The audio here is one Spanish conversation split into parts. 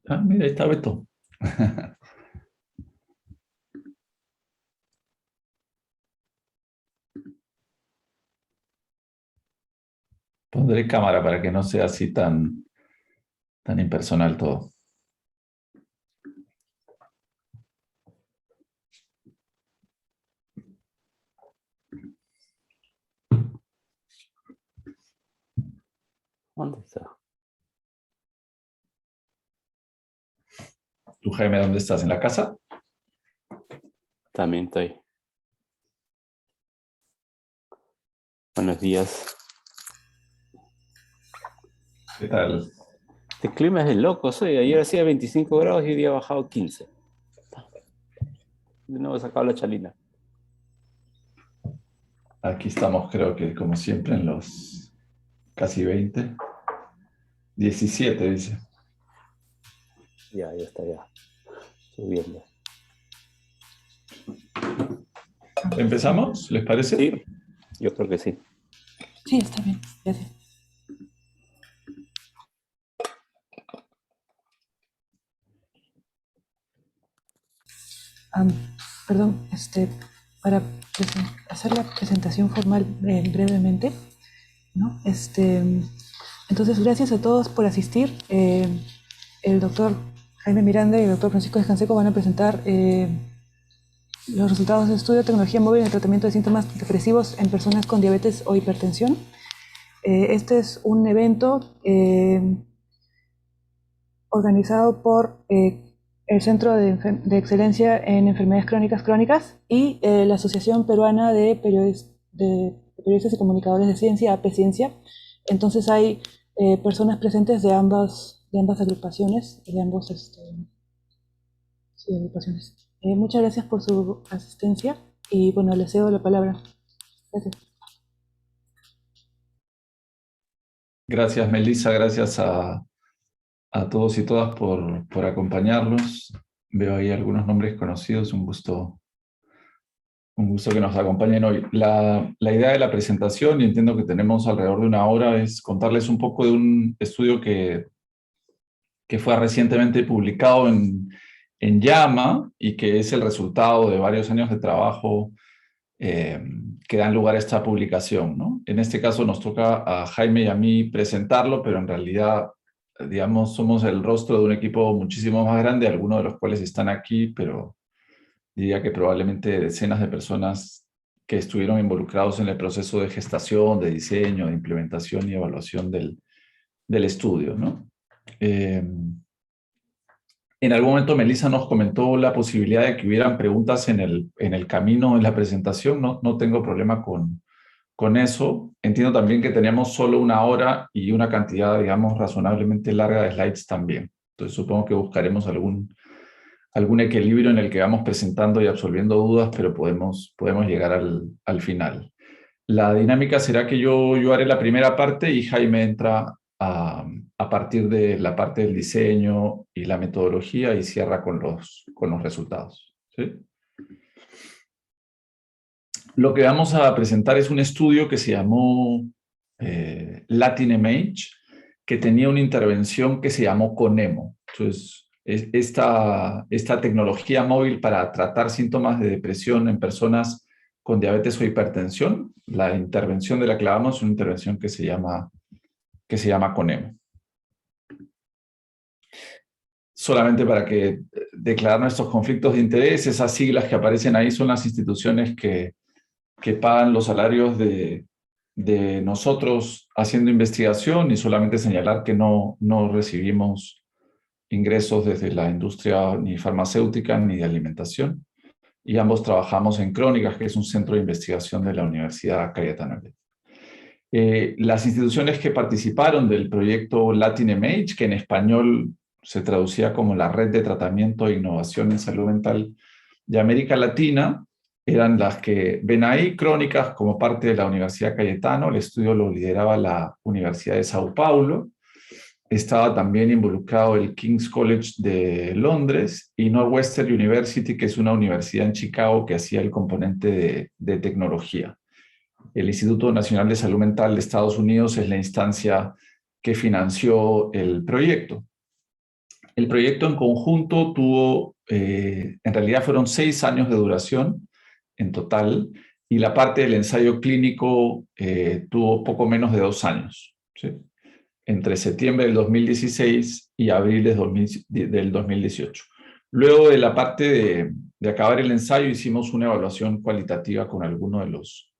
Ah, mira, ahí está Beto. Pondré cámara para que no sea así tan impersonal todo. ¿Dónde está? ¿Tú, Jaime, dónde estás? ¿En la casa? También estoy. Buenos días. ¿Qué tal? Este clima es de locos. Ayer hacía 25 grados y hoy día ha bajado 15. De nuevo he sacado la chalina. Aquí estamos, creo que como siempre, en los casi 20. 17, dice. Ya está ya subiendo. ¿Empezamos? ¿Les parece? Sí, yo creo que sí. Sí, está bien. Gracias. Am, perdón, para hacer la presentación formal brevemente, ¿no? Entonces, gracias a todos por asistir. El doctor Jaime Miranda y el doctor Francisco Descanseco van a presentar los resultados del estudio de tecnología móvil en el tratamiento de síntomas depresivos en personas con diabetes o hipertensión. Este es un evento organizado por el Centro de Excelencia en Enfermedades Crónicas y la Asociación Peruana de Periodistas y Comunicadores de Ciencia, AP Ciencia. Entonces hay personas presentes de ambas agrupaciones, de ambos agrupaciones. Muchas gracias por su asistencia y bueno, les cedo la palabra. Gracias. Gracias, Melissa. Gracias a todos y todas por acompañarnos. Veo ahí algunos nombres conocidos. Un gusto que nos acompañen hoy. La idea de la presentación, y entiendo que tenemos alrededor de una hora, es contarles un poco de un estudio que fue recientemente publicado en JAMA y que es el resultado de varios años de trabajo que dan lugar a esta publicación, ¿no? En este caso nos toca a Jaime y a mí presentarlo, pero en realidad, digamos, somos el rostro de un equipo muchísimo más grande, algunos de los cuales están aquí, pero diría que probablemente decenas de personas que estuvieron involucrados en el proceso de gestación, de diseño, de implementación y evaluación del estudio, ¿no? En algún momento Melissa nos comentó la posibilidad de que hubieran preguntas en el camino, en la presentación. No tengo problema con eso. Entiendo también que teníamos solo una hora y una cantidad, digamos, razonablemente larga de slides también. Entonces supongo que buscaremos algún equilibrio en el que vamos presentando y absolviendo dudas, pero podemos llegar al final. La dinámica será que yo haré la primera parte y Jaime entra a partir de la parte del diseño y la metodología y cierra con los resultados. ¿Sí? Lo que vamos a presentar es un estudio que se llamó LatinMH, que tenía una intervención que se llamó CONEMO. Entonces, esta tecnología móvil para tratar síntomas de depresión en personas con diabetes o hipertensión, la intervención de la que hablamos es una intervención que se llama CONEMO. Solamente para que declarar nuestros conflictos de interés, esas siglas que aparecen ahí son las instituciones que pagan los salarios de nosotros haciendo investigación, y solamente señalar que no recibimos ingresos desde la industria ni farmacéutica ni de alimentación. Y ambos trabajamos en Crónicas, que es un centro de investigación de la Universidad Cayetano Heredia. Las instituciones que participaron del proyecto LatinMH, que en español se traducía como la Red de Tratamiento e Innovación en Salud Mental de América Latina, eran las que ven ahí. Crónicas como parte de la Universidad Cayetano. El estudio lo lideraba la Universidad de Sao Paulo. Estaba también involucrado el King's College de Londres y Northwestern University, que es una universidad en Chicago que hacía el componente de tecnología. El Instituto Nacional de Salud Mental de Estados Unidos es la instancia que financió el proyecto. El proyecto en conjunto tuvo, en realidad fueron 6 años de duración en total, y la parte del ensayo clínico tuvo poco menos de 2 años, ¿sí? Entre septiembre del 2016 y abril del 2018. Luego de la parte de acabar el ensayo, hicimos una evaluación cualitativa con algunos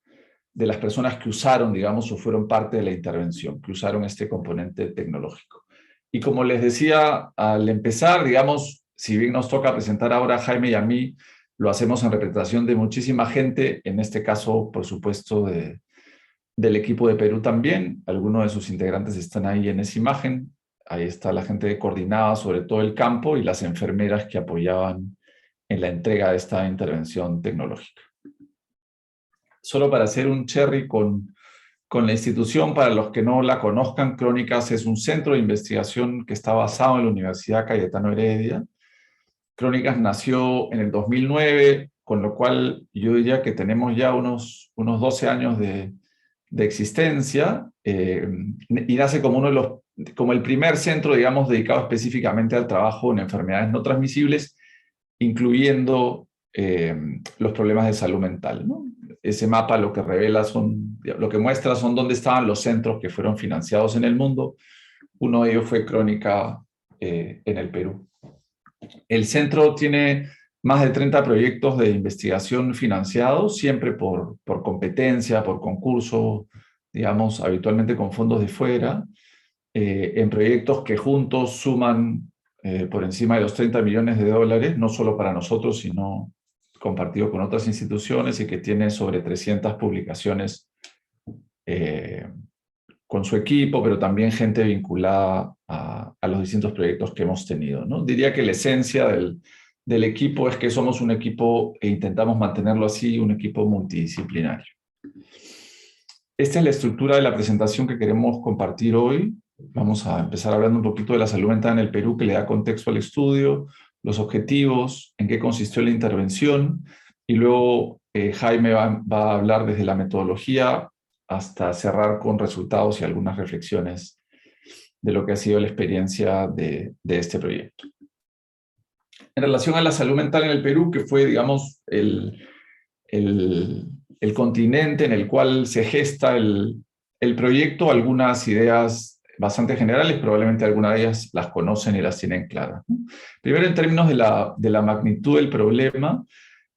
de las personas que usaron, digamos, o fueron parte de la intervención, que usaron este componente tecnológico. Y como les decía al empezar, digamos, si bien nos toca presentar ahora a Jaime y a mí, lo hacemos en representación de muchísima gente, en este caso, por supuesto, del equipo de Perú también. Algunos de sus integrantes están ahí en esa imagen. Ahí está la gente que coordinaba sobre todo el campo y las enfermeras que apoyaban en la entrega de esta intervención tecnológica. Solo para hacer un cherry con la institución, para los que no la conozcan, Crónicas es un centro de investigación que está basado en la Universidad Cayetano Heredia. Crónicas nació en el 2009, con lo cual yo diría que tenemos ya unos 12 años de existencia, y nace como como el primer centro, digamos, dedicado específicamente al trabajo en enfermedades no transmisibles, incluyendo los problemas de salud mental, ¿no? Ese mapa lo que revela lo que muestra son dónde estaban los centros que fueron financiados en el mundo. Uno de ellos fue Crónica en el Perú. El centro tiene más de 30 proyectos de investigación financiados, siempre por competencia, por concurso, digamos, habitualmente con fondos de fuera, en proyectos que juntos suman por encima de los 30 millones de dólares, no solo para nosotros, sino compartido con otras instituciones, y que tiene sobre 300 publicaciones con su equipo, pero también gente vinculada a los distintos proyectos que hemos tenido, ¿no? Diría que la esencia del equipo es que somos un equipo, e intentamos mantenerlo así, un equipo multidisciplinario. Esta es la estructura de la presentación que queremos compartir hoy. Vamos a empezar hablando un poquito de la salud mental en el Perú, que le da contexto al estudio, los objetivos, en qué consistió la intervención, y luego Jaime va a hablar desde la metodología hasta cerrar con resultados y algunas reflexiones de lo que ha sido la experiencia de este proyecto. En relación a la salud mental en el Perú, que fue, digamos, el continente en el cual se gesta el proyecto, algunas ideas bastante generales, probablemente algunas de ellas las conocen y las tienen claras, ¿no? Primero, en términos de la magnitud del problema,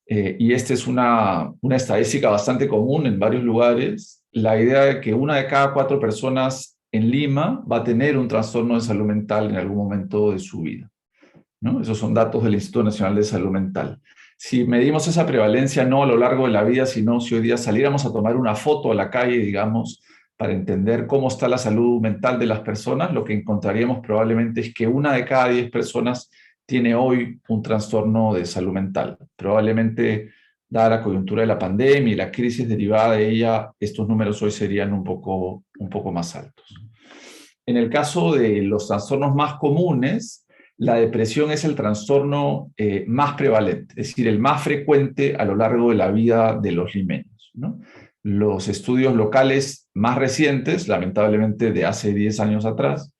y esta es una estadística bastante común en varios lugares, la idea de que 1 de cada 4 personas en Lima va a tener un trastorno de salud mental en algún momento de su vida, ¿no? Esos son datos del Instituto Nacional de Salud Mental. Si medimos esa prevalencia no a lo largo de la vida, sino si hoy día saliéramos a tomar una foto a la calle, digamos, para entender cómo está la salud mental de las personas, lo que encontraríamos probablemente es que 1 de cada 10 personas tiene hoy un trastorno de salud mental. Probablemente, dada la coyuntura de la pandemia y la crisis derivada de ella, estos números hoy serían un poco más altos. En el caso de los trastornos más comunes, la depresión es el trastorno más prevalente, es decir, el más frecuente a lo largo de la vida de los limeños, ¿no? Los estudios locales más recientes, lamentablemente de hace 10 años atrás,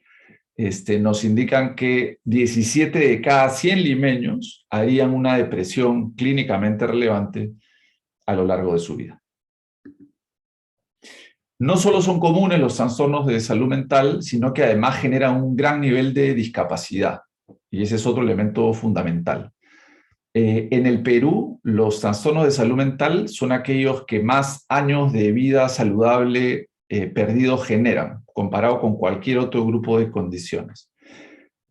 nos indican que 17 de cada 100 limeños harían una depresión clínicamente relevante a lo largo de su vida. No solo son comunes los trastornos de salud mental, sino que además generan un gran nivel de discapacidad. Y ese es otro elemento fundamental. En el Perú, los trastornos de salud mental son aquellos que más años de vida saludable perdidos generan, comparado con cualquier otro grupo de condiciones.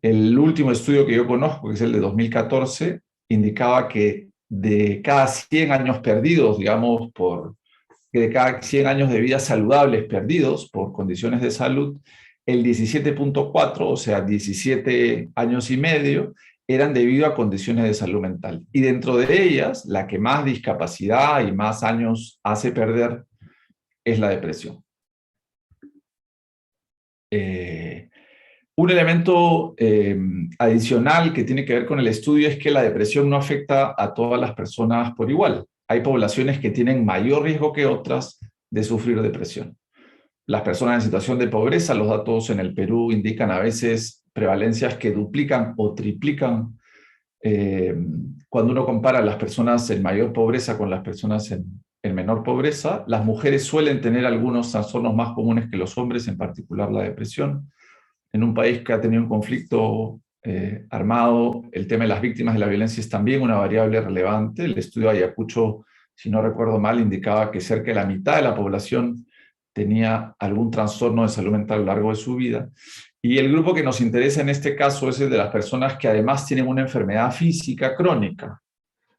El último estudio que yo conozco, que es el de 2014, indicaba que de cada 100 años perdidos, digamos, de cada 100 años de vida saludables perdidos por condiciones de salud, el 17.4, o sea, 17 años y medio, eran debido a condiciones de salud mental. Y dentro de ellas, la que más discapacidad y más años hace perder es la depresión. Un elemento adicional que tiene que ver con el estudio es que la depresión no afecta a todas las personas por igual. Hay poblaciones que tienen mayor riesgo que otras de sufrir depresión. las personas en situación de pobreza. Los datos en el Perú indican a veces prevalencias que duplican o triplican cuando uno compara a las personas en mayor pobreza con las personas en menor pobreza. Las mujeres suelen tener algunos trastornos más comunes que los hombres, en particular la depresión. En un país que ha tenido un conflicto armado, el tema de las víctimas de la violencia es también una variable relevante. El estudio de Ayacucho, si no recuerdo mal, indicaba que cerca de la mitad de la población tenía algún trastorno de salud mental a lo largo de su vida. Y el grupo que nos interesa en este caso es el de las personas que además tienen una enfermedad física crónica.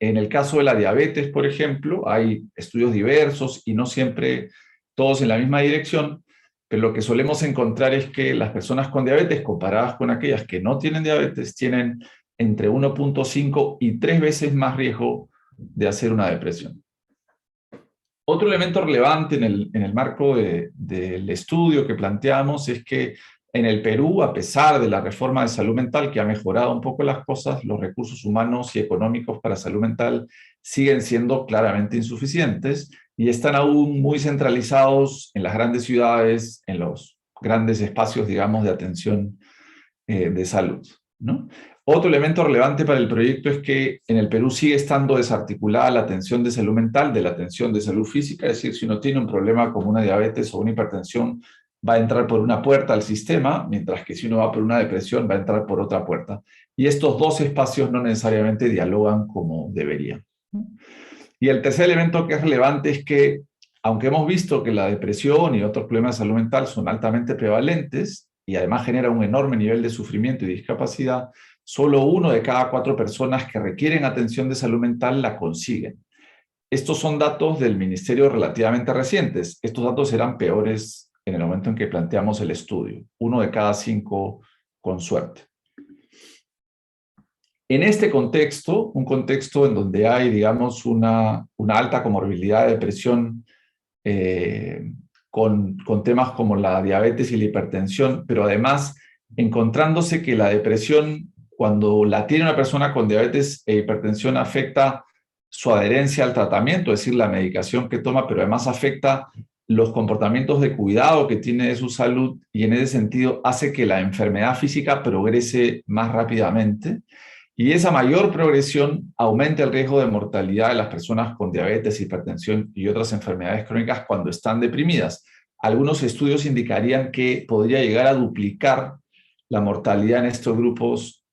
En el caso de la diabetes, por ejemplo, hay estudios diversos y no siempre todos en la misma dirección, pero lo que solemos encontrar es que las personas con diabetes, comparadas con aquellas que no tienen diabetes, tienen entre 1.5 y 3 veces más riesgo de hacer una depresión. Otro elemento relevante en el marco del estudio que planteamos es que en el Perú, a pesar de la reforma de salud mental que ha mejorado un poco las cosas, los recursos humanos y económicos para salud mental siguen siendo claramente insuficientes y están aún muy centralizados en las grandes ciudades, en los grandes espacios, digamos, de atención de salud, ¿no? Otro elemento relevante para el proyecto es que en el Perú sigue estando desarticulada la atención de salud mental de la atención de salud física, es decir, si uno tiene un problema como una diabetes o una hipertensión, va a entrar por una puerta al sistema, mientras que si uno va por una depresión, va a entrar por otra puerta. Y estos dos espacios no necesariamente dialogan como deberían. Y el tercer elemento que es relevante es que, aunque hemos visto que la depresión y otros problemas de salud mental son altamente prevalentes y además genera un enorme nivel de sufrimiento y discapacidad, solo 1 de cada 4 personas que requieren atención de salud mental la consiguen. Estos son datos del ministerio relativamente recientes. Estos datos eran peores en el momento en que planteamos el estudio. 1 de cada 5 con suerte. En este contexto, un contexto en donde hay, digamos, una alta comorbilidad de depresión con temas como la diabetes y la hipertensión, pero además encontrándose que la depresión, cuando la tiene una persona con diabetes e hipertensión, afecta su adherencia al tratamiento, es decir, la medicación que toma, pero además afecta los comportamientos de cuidado que tiene de su salud y en ese sentido hace que la enfermedad física progrese más rápidamente. Y esa mayor progresión aumenta el riesgo de mortalidad de las personas con diabetes, hipertensión y otras enfermedades crónicas cuando están deprimidas. Algunos estudios indicarían que podría llegar a duplicar la mortalidad en estos grupos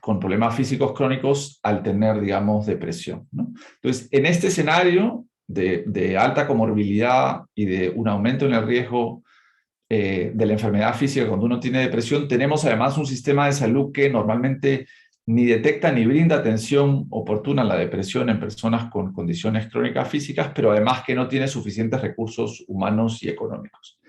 con problemas físicos crónicos al tener, digamos, depresión, ¿no? Entonces, en este escenario de alta comorbilidad y de un aumento en el riesgo de la enfermedad física cuando uno tiene depresión, tenemos además un sistema de salud que normalmente ni detecta ni brinda atención oportuna a la depresión en personas con condiciones crónicas físicas, pero además que no tiene suficientes recursos humanos y económicos.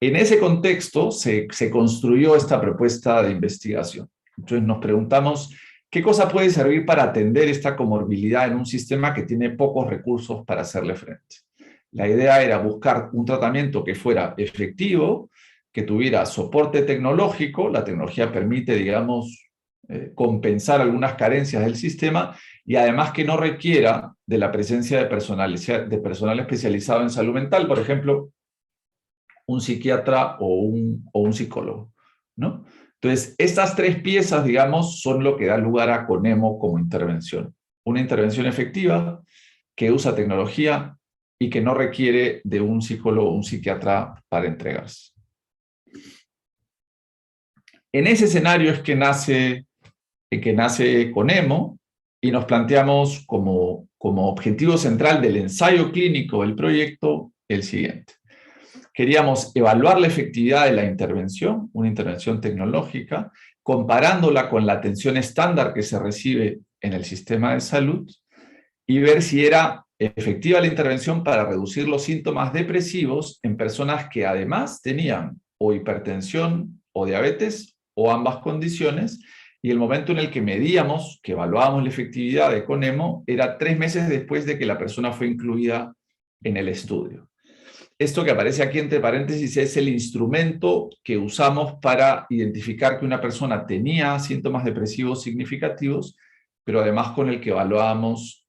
En ese contexto se construyó esta propuesta de investigación. Entonces nos preguntamos, ¿qué cosa puede servir para atender esta comorbilidad en un sistema que tiene pocos recursos para hacerle frente? La idea era buscar un tratamiento que fuera efectivo, que tuviera soporte tecnológico. La tecnología permite, digamos, compensar algunas carencias del sistema y además que no requiera de la presencia de personal especializado en salud mental, por ejemplo, un psiquiatra o un psicólogo, ¿no? Entonces, estas 3 piezas, digamos, son lo que da lugar a Conemo como intervención. Una intervención efectiva que usa tecnología y que no requiere de un psicólogo o un psiquiatra para entregarse. En ese escenario es que nace Conemo y nos planteamos como objetivo central del ensayo clínico del proyecto el siguiente. Queríamos evaluar la efectividad de la intervención, una intervención tecnológica, comparándola con la atención estándar que se recibe en el sistema de salud y ver si era efectiva la intervención para reducir los síntomas depresivos en personas que además tenían o hipertensión o diabetes o ambas condiciones. Y el momento en el que medíamos, que evaluábamos la efectividad de Conemo, era 3 meses después de que la persona fue incluida en el estudio. Esto que aparece aquí entre paréntesis es el instrumento que usamos para identificar que una persona tenía síntomas depresivos significativos, pero además con el que evaluábamos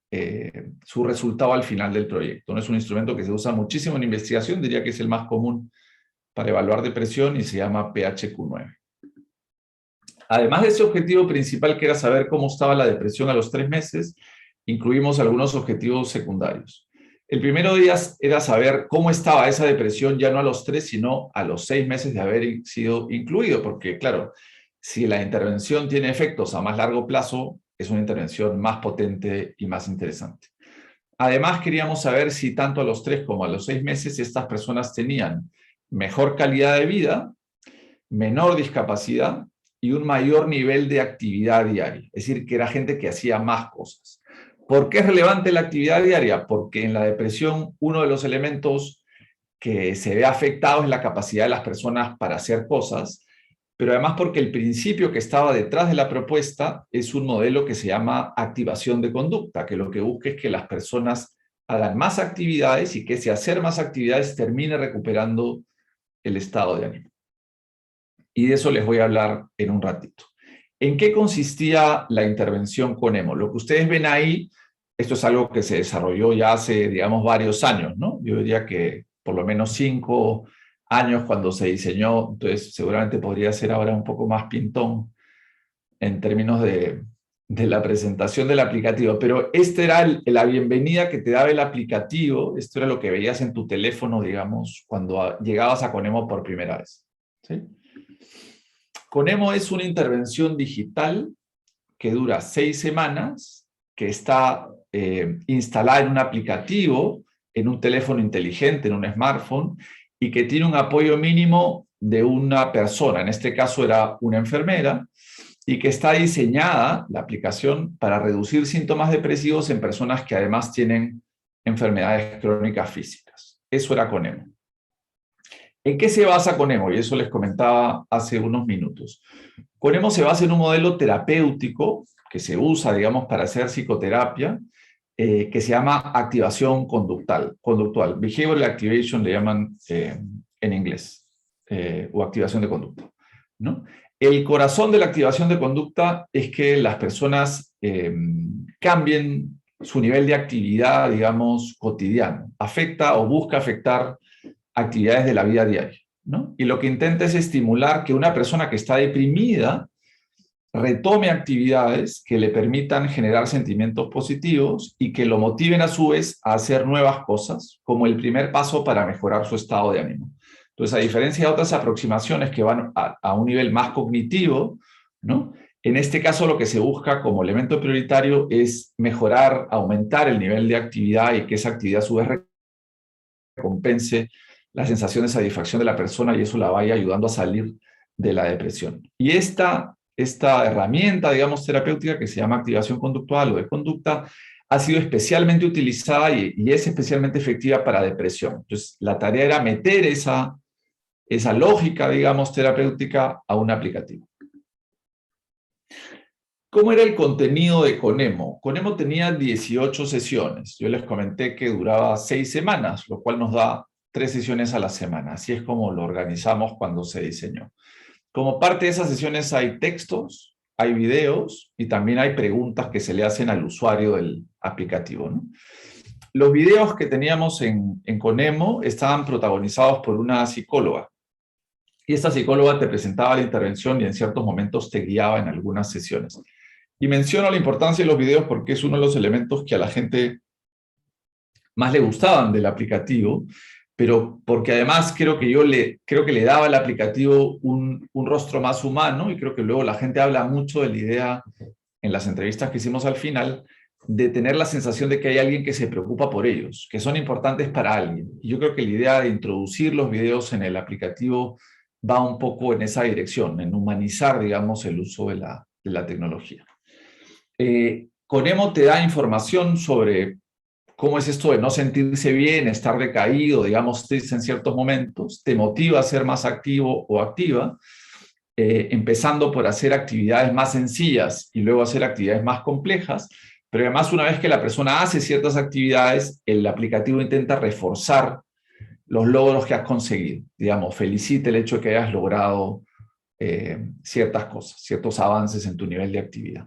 su resultado al final del proyecto. No es un instrumento que se usa muchísimo en investigación, diría que es el más común para evaluar depresión y se llama PHQ-9. Además de ese objetivo principal, que era saber cómo estaba la depresión a los 3 meses, incluimos algunos objetivos secundarios. El primero de ellos era saber cómo estaba esa depresión ya no a los 3, sino a los 6 meses de haber sido incluido, porque claro, si la intervención tiene efectos a más largo plazo, es una intervención más potente y más interesante. Además, queríamos saber si tanto a los 3 como a los 6 meses estas personas tenían mejor calidad de vida, menor discapacidad y un mayor nivel de actividad diaria. Es decir, que era gente que hacía más cosas. ¿Por qué es relevante la actividad diaria? Porque en la depresión uno de los elementos que se ve afectado es la capacidad de las personas para hacer cosas, pero además porque el principio que estaba detrás de la propuesta es un modelo que se llama activación de conducta, que lo que busca es que las personas hagan más actividades y que ese hacer más actividades termine recuperando el estado de ánimo. Y de eso les voy a hablar en un ratito. ¿En qué consistía la intervención con EMO? Lo que ustedes ven ahí, esto es algo que se desarrolló ya hace, digamos, varios años, ¿no? Yo diría que por lo menos 5 años cuando se diseñó, entonces seguramente podría ser ahora un poco más pintón en términos de la presentación del aplicativo, pero esta era la bienvenida que te daba el aplicativo, esto era lo que veías en tu teléfono, digamos, cuando llegabas a Conemo por primera vez, ¿sí? Conemo es una intervención digital que dura 6 semanas, que está instalada en un aplicativo, en un teléfono inteligente, en un smartphone, y que tiene un apoyo mínimo de una persona, en este caso era una enfermera, y que está diseñada, la aplicación, para reducir síntomas depresivos en personas que además tienen enfermedades crónicas físicas. Eso era Conemo. ¿En qué se basa Conemo? Y eso les comentaba hace unos minutos. Conemo se basa en un modelo terapéutico que se usa, digamos, para hacer psicoterapia, que se llama activación conductual. Behavioral Activation le llaman en inglés, o activación de conducta, ¿no? El corazón de la activación de conducta es que las personas cambien su nivel de actividad, digamos, cotidiano. Afecta o busca afectar actividades de la vida diaria, ¿no? Y lo que intenta es estimular que una persona que está deprimida retome actividades que le permitan generar sentimientos positivos y que lo motiven a su vez a hacer nuevas cosas, como el primer paso para mejorar su estado de ánimo. Entonces, a diferencia de otras aproximaciones que van a un nivel más cognitivo, ¿no? En este caso lo que se busca como elemento prioritario es mejorar, aumentar el nivel de actividad y que esa actividad a su vez recompense la sensación de satisfacción de la persona y eso la vaya ayudando a salir de la depresión. Y esta herramienta, digamos, terapéutica que se llama activación conductual o de conducta, ha sido especialmente utilizada y es especialmente efectiva para depresión. Entonces, la tarea era meter esa lógica, digamos, terapéutica a un aplicativo. ¿Cómo era el contenido de Conemo? Conemo tenía 18 sesiones. Yo les comenté que duraba 6 semanas, lo cual nos da 3 sesiones a la semana. Así es como lo organizamos cuando se diseñó. Como parte de esas sesiones hay textos, hay videos y también hay preguntas que se le hacen al usuario del aplicativo, ¿no? Los videos que teníamos en Conemo estaban protagonizados por una psicóloga. Y esta psicóloga te presentaba la intervención y en ciertos momentos te guiaba en algunas sesiones. Y menciono la importancia de los videos porque es uno de los elementos que a la gente más le gustaban del aplicativo, pero porque además creo que le daba al aplicativo un rostro más humano y creo que luego la gente habla mucho de la idea, en las entrevistas que hicimos al final, de tener la sensación de que hay alguien que se preocupa por ellos, que son importantes para alguien. Y yo creo que la idea de introducir los videos en el aplicativo va un poco en esa dirección, en humanizar, digamos, el uso de la tecnología. Conemo te da información sobre cómo es esto de no sentirse bien, estar decaído, digamos, en ciertos momentos, te motiva a ser más activo o activa, empezando por hacer actividades más sencillas y luego hacer actividades más complejas, pero además una vez que la persona hace ciertas actividades, el aplicativo intenta reforzar los logros que has conseguido. Digamos, felicite el hecho de que hayas logrado ciertas cosas, ciertos avances en tu nivel de actividad.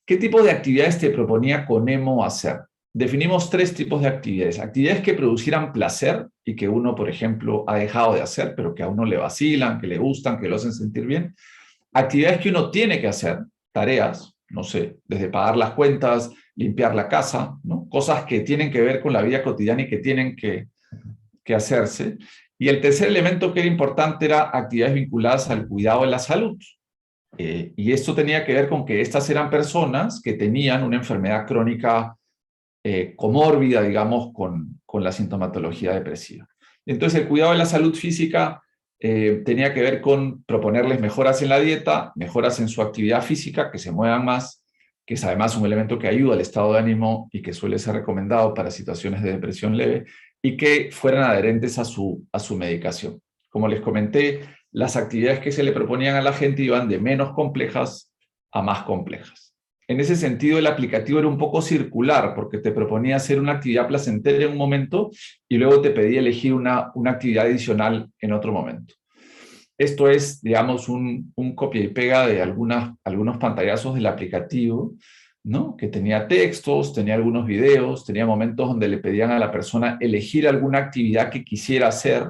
¿Qué tipo de actividades te proponía Conemo hacer? definimos 3 tipos de actividades. Actividades que producieran placer y que uno, por ejemplo, ha dejado de hacer, pero que a uno le vacilan, que le gustan, que lo hacen sentir bien. Actividades que uno tiene que hacer, tareas, no sé, desde pagar las cuentas, limpiar la casa, ¿no? Cosas que tienen que ver con la vida cotidiana y que tienen que hacerse. Y el tercer elemento que era importante era actividades vinculadas al cuidado de la salud. Y esto tenía que ver con que estas eran personas que tenían una enfermedad crónica comórbida, digamos, con la sintomatología depresiva. Entonces, el cuidado de la salud física tenía que ver con proponerles mejoras en la dieta, mejoras en su actividad física, que se muevan más, que es además un elemento que ayuda al estado de ánimo y que suele ser recomendado para situaciones de depresión leve, y que fueran adherentes a su medicación. Como les comenté, las actividades que se le proponían a la gente iban de menos complejas a más complejas. En ese sentido, el aplicativo era un poco circular, porque te proponía hacer una actividad placentera en un momento y luego te pedía elegir una actividad adicional en otro momento. Esto es, digamos, un copia y pega de algunos pantallazos del aplicativo, ¿no? Que tenía textos, tenía algunos videos, tenía momentos donde le pedían a la persona elegir alguna actividad que quisiera hacer,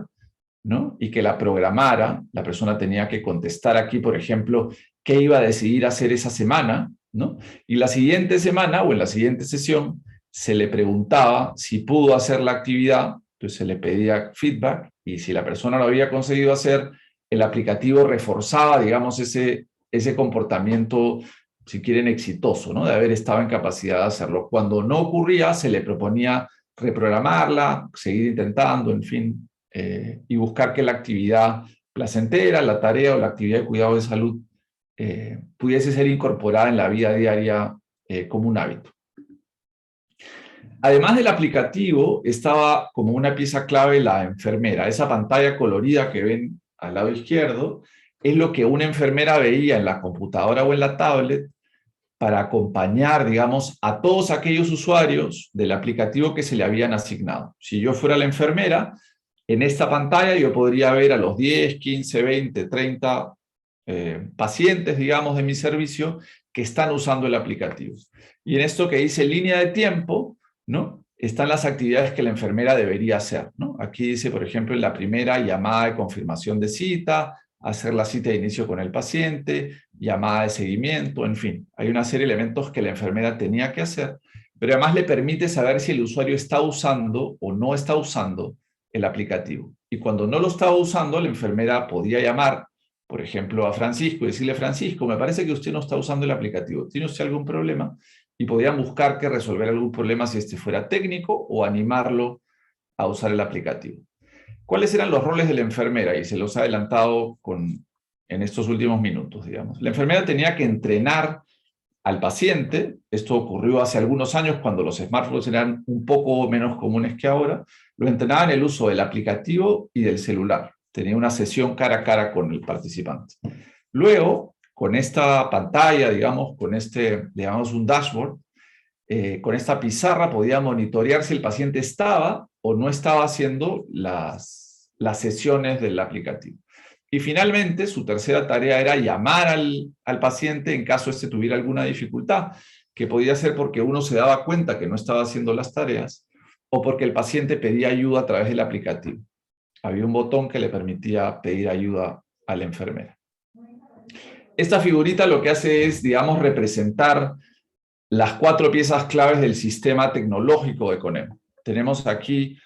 ¿no? Y que la programara. La persona tenía que contestar aquí, por ejemplo, qué iba a decidir hacer esa semana, ¿no? Y la siguiente semana o en la siguiente sesión se le preguntaba si pudo hacer la actividad, entonces se le pedía feedback, y si la persona lo había conseguido hacer, el aplicativo reforzaba, digamos, ese comportamiento, si quieren, exitoso, ¿no? De haber estado en capacidad de hacerlo. Cuando no ocurría, se le proponía reprogramarla, seguir intentando, en fin, y buscar que la actividad placentera, la tarea o la actividad de cuidado de salud pudiese ser incorporada en la vida diaria como un hábito. Además del aplicativo, estaba como una pieza clave la enfermera. Esa pantalla colorida que ven al lado izquierdo es lo que una enfermera veía en la computadora o en la tablet para acompañar, digamos, a todos aquellos usuarios del aplicativo que se le habían asignado. Si yo fuera la enfermera, en esta pantalla yo podría ver a los 10, 15, 20, 30 pacientes, digamos, de mi servicio que están usando el aplicativo. Y en esto que dice línea de tiempo, ¿no? Están las actividades que la enfermera debería hacer, ¿no? Aquí dice, por ejemplo, en la primera, llamada de confirmación de cita, hacer la cita de inicio con el paciente, llamada de seguimiento, en fin. Hay una serie de elementos que la enfermera tenía que hacer, pero además le permite saber si el usuario está usando o no está usando el aplicativo. Y cuando no lo estaba usando, la enfermera podía llamar, por ejemplo, a Francisco y decirle: Francisco, me parece que usted no está usando el aplicativo. ¿Tiene usted algún problema? Y podían buscar que resolver algún problema si este fuera técnico o animarlo a usar el aplicativo. ¿Cuáles eran los roles de la enfermera? Y se los ha adelantado en estos últimos minutos, digamos. La enfermera tenía que entrenar al paciente. Esto ocurrió hace algunos años cuando los smartphones eran un poco menos comunes que ahora. Lo entrenaba en el uso del aplicativo y del celular. Tenía una sesión cara a cara con el participante. Luego, con esta pantalla, digamos, con digamos, un dashboard, con esta pizarra podía monitorear si el paciente estaba o no estaba haciendo las sesiones del aplicativo. Y finalmente, su tercera tarea era llamar al paciente en caso este tuviera alguna dificultad, que podía ser porque uno se daba cuenta que no estaba haciendo las tareas o porque el paciente pedía ayuda a través del aplicativo. Había un botón que le permitía pedir ayuda a la enfermera. Esta figurita lo que hace es, digamos, representar las 4 piezas claves del sistema tecnológico de Conemo. Tenemos aquí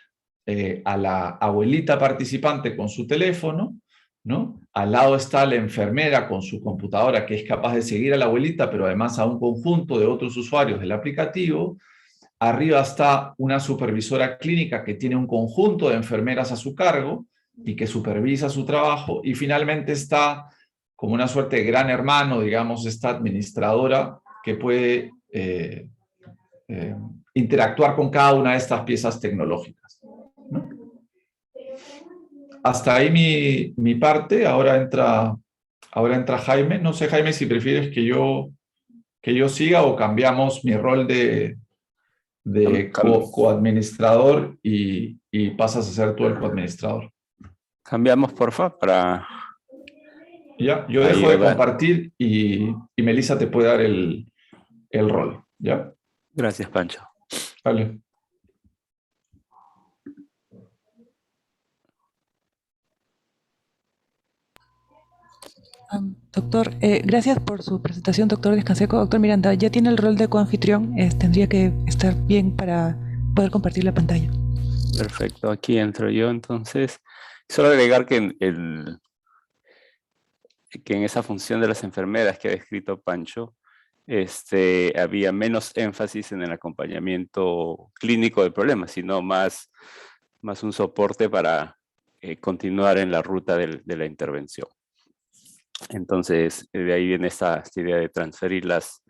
a la abuelita participante con su teléfono, ¿no? Al lado está la enfermera con su computadora, que es capaz de seguir a la abuelita, pero además a un conjunto de otros usuarios del aplicativo. Arriba está una supervisora clínica que tiene un conjunto de enfermeras a su cargo y que supervisa su trabajo. Y finalmente está como una suerte de gran hermano, digamos, esta administradora que puede interactuar con cada una de estas piezas tecnológicas, ¿no? Hasta ahí mi parte. Ahora entra Jaime. No sé, Jaime, si prefieres que yo siga o cambiamos mi rol de coadministrador y pasas a ser tú el coadministrador. Cambiamos, porfa, para... Ya, yo dejo de compartir y Melissa te puede dar el rol, ¿ya? Gracias, Pancho. Vale. Doctor, gracias por su presentación, doctor Descanseco. Doctor Miranda, ya tiene el rol de coanfitrión. Tendría que estar bien para poder compartir la pantalla. Perfecto, aquí entro yo entonces. Solo agregar que en esa función de las enfermeras que ha descrito Pancho, había menos énfasis en el acompañamiento clínico del problema, sino más un soporte para continuar en la ruta de la intervención. Entonces, de ahí viene esta idea de transferir las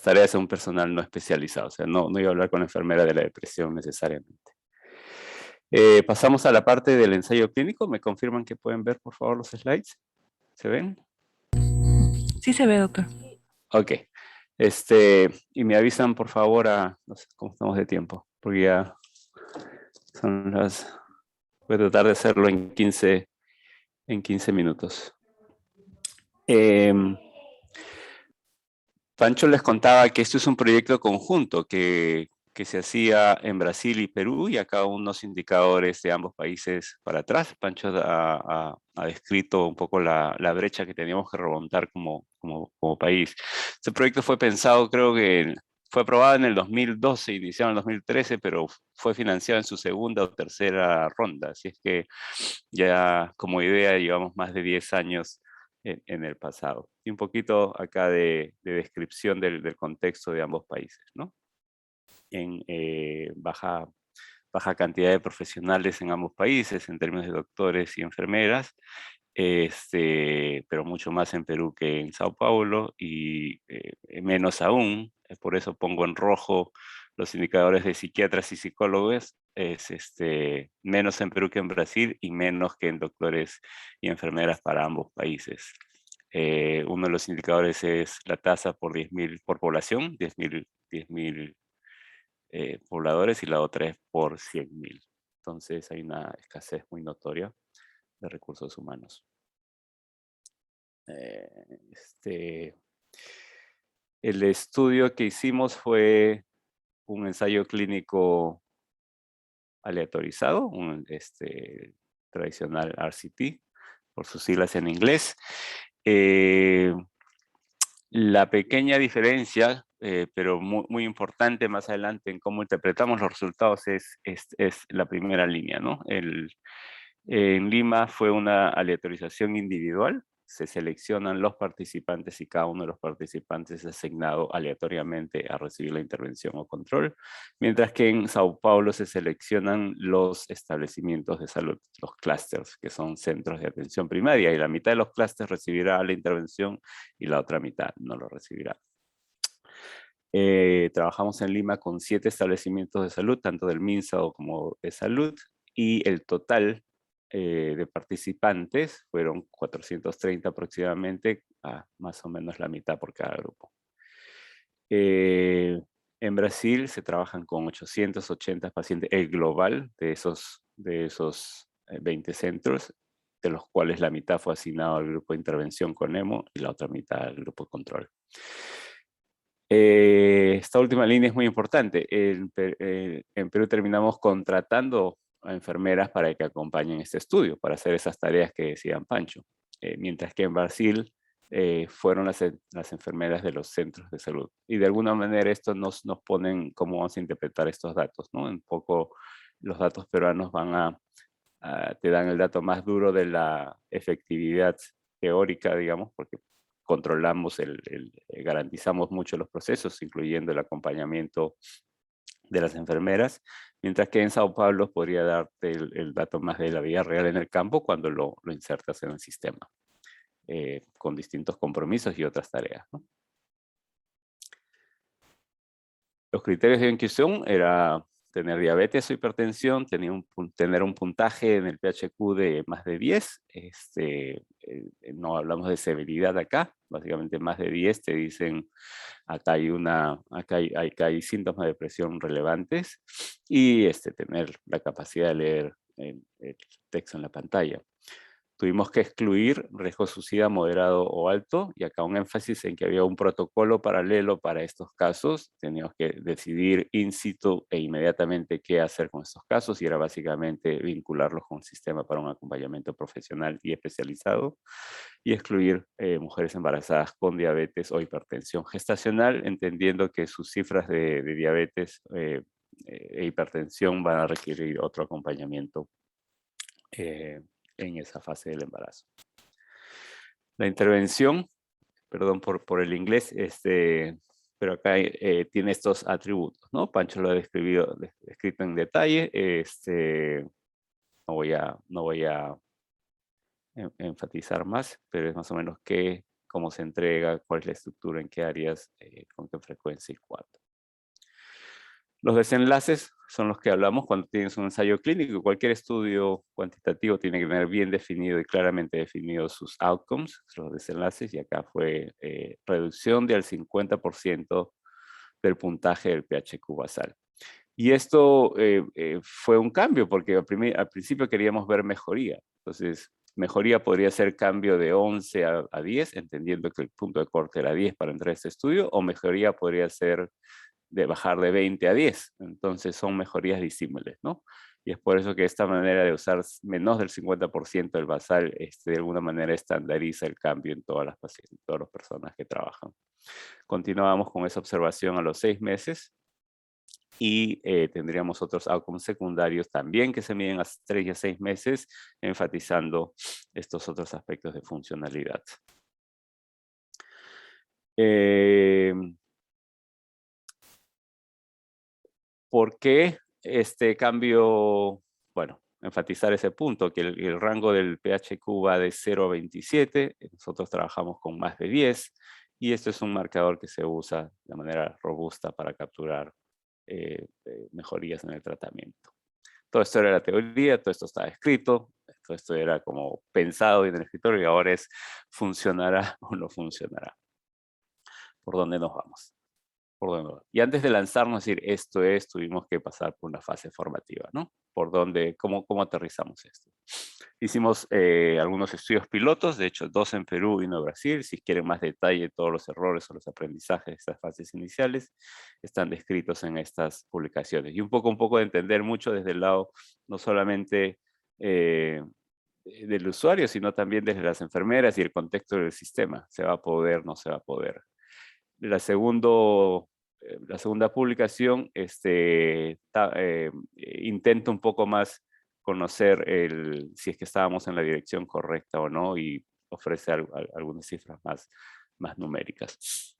tareas a un personal no especializado. O sea, no iba a hablar con la enfermera de la depresión necesariamente. Pasamos a la parte del ensayo clínico. ¿Me confirman que pueden ver, por favor, los slides? ¿Se ven? Sí se ve, doctor. Ok. Y me avisan, por favor, no sé cómo estamos de tiempo, porque ya son voy a tratar de hacerlo en 15 minutos. Pancho les contaba que esto es un proyecto conjunto que se hacía en Brasil y Perú, y acá unos indicadores de ambos países para atrás. Pancho ha descrito un poco la brecha que teníamos que remontar como país. Este proyecto fue pensado, creo que fue aprobado en el 2012, iniciado en el 2013, pero fue financiado en su segunda o tercera ronda. Así es que ya como idea llevamos más de 10 años en el pasado. Y un poquito acá de descripción del contexto de ambos países, ¿no? En baja cantidad de profesionales en ambos países, en términos de doctores y enfermeras, pero mucho más en Perú que en Sao Paulo, y menos aún, por eso pongo en rojo los indicadores de psiquiatras y psicólogos, menos en Perú que en Brasil y menos que en doctores y enfermeras para ambos países. Uno de los indicadores es la tasa por 10.000 por población, 10.000 pobladores, y la otra es por 100.000. Entonces hay una escasez muy notoria de recursos humanos. El estudio que hicimos fue un ensayo clínico aleatorizado, un tradicional RCT, por sus siglas en inglés. La pequeña diferencia, pero muy importante más adelante en cómo interpretamos los resultados, es la primera línea, ¿no? En Lima fue una aleatorización individual. Se seleccionan los participantes y cada uno de los participantes es asignado aleatoriamente a recibir la intervención o control, mientras que en Sao Paulo se seleccionan los establecimientos de salud, los clústeres, que son centros de atención primaria, y la mitad de los clústeres recibirá la intervención y la otra mitad no lo recibirá. Trabajamos en Lima con 7 establecimientos de salud, tanto del MINSA como de salud, y el total de participantes fueron 430 aproximadamente, más o menos la mitad por cada grupo. En Brasil se trabajan con 880 pacientes, el global de esos 20 centros, de los cuales la mitad fue asignado al grupo de intervención con EMO y la otra mitad al grupo de control. Esta última línea es muy importante. En Perú terminamos contratando a enfermeras para que acompañen este estudio, para hacer esas tareas que decía Pancho. Mientras que en Brasil fueron las enfermeras de los centros de salud. Y de alguna manera esto nos ponen cómo vamos a interpretar estos datos, ¿no? Un poco los datos peruanos te dan el dato más duro de la efectividad teórica, digamos, porque controlamos, garantizamos mucho los procesos, incluyendo el acompañamiento de las enfermeras, mientras que en Sao Paulo podría darte el dato más de la vida real en el campo cuando lo insertas en el sistema, con distintos compromisos y otras tareas, ¿no? Los criterios de inclusión era tener diabetes o hipertensión, tener un puntaje en el PHQ de más de 10. No hablamos de severidad acá, básicamente más de 10 te dicen acá hay síntomas de depresión relevantes, y tener la capacidad de leer el texto en la pantalla. Tuvimos que excluir riesgo suicida moderado o alto, y acá un énfasis en que había un protocolo paralelo para estos casos. Teníamos que decidir in situ e inmediatamente qué hacer con estos casos, y era básicamente vincularlos con un sistema para un acompañamiento profesional y especializado, y excluir mujeres embarazadas con diabetes o hipertensión gestacional, entendiendo que sus cifras de diabetes e hipertensión van a requerir otro acompañamiento en esa fase del embarazo. La intervención, perdón por el inglés, pero acá tiene estos atributos, ¿no? Pancho lo ha descrito en detalle. No voy a enfatizar más, pero es más o menos cómo se entrega, cuál es la estructura, en qué áreas, con qué frecuencia y cuándo. Los desenlaces son los que hablamos cuando tienes un ensayo clínico. Cualquier estudio cuantitativo tiene que tener bien definido y claramente definidos sus outcomes, los desenlaces, y acá fue reducción del 50% del puntaje del PHQ basal. Y esto fue un cambio, porque al principio queríamos ver mejoría. Entonces, mejoría podría ser cambio de 11 a 10, entendiendo que el punto de corte era 10 para entrar a este estudio, o mejoría podría ser de bajar de 20 a 10. Entonces son mejorías disímiles, ¿no? Y es por eso que esta manera de usar menos del 50% del basal de alguna manera estandariza el cambio en todas las pacientes, en todas las personas que trabajan. Continuamos con esa observación a los 6 meses y tendríamos otros outcomes secundarios también que se miden a 3 y a 6 meses, enfatizando estos otros aspectos de funcionalidad. ¿Por qué este cambio? Bueno, enfatizar ese punto, que el rango del PHQ va de 0 a 27, nosotros trabajamos con más de 10, y esto es un marcador que se usa de manera robusta para capturar mejorías en el tratamiento. Todo esto era la teoría, todo esto estaba escrito, todo esto era como pensado en el escritorio, y ahora es ¿funcionará o no funcionará? ¿Por dónde nos vamos? Y antes de lanzarnos, decir esto es, tuvimos que pasar por una fase formativa, ¿no? ¿Cómo aterrizamos esto? Hicimos algunos estudios pilotos, de hecho 2 en Perú y 1 en Brasil. Si quieren más detalle, todos los errores o los aprendizajes de estas fases iniciales están descritos en estas publicaciones. Y un poco de entender mucho desde el lado, no solamente del usuario, sino también desde las enfermeras y el contexto del sistema. ¿Se va a poder, no se va a poder? La segunda publicación intenta un poco más conocer si es que estábamos en la dirección correcta o no, y ofrece algunas cifras más numéricas.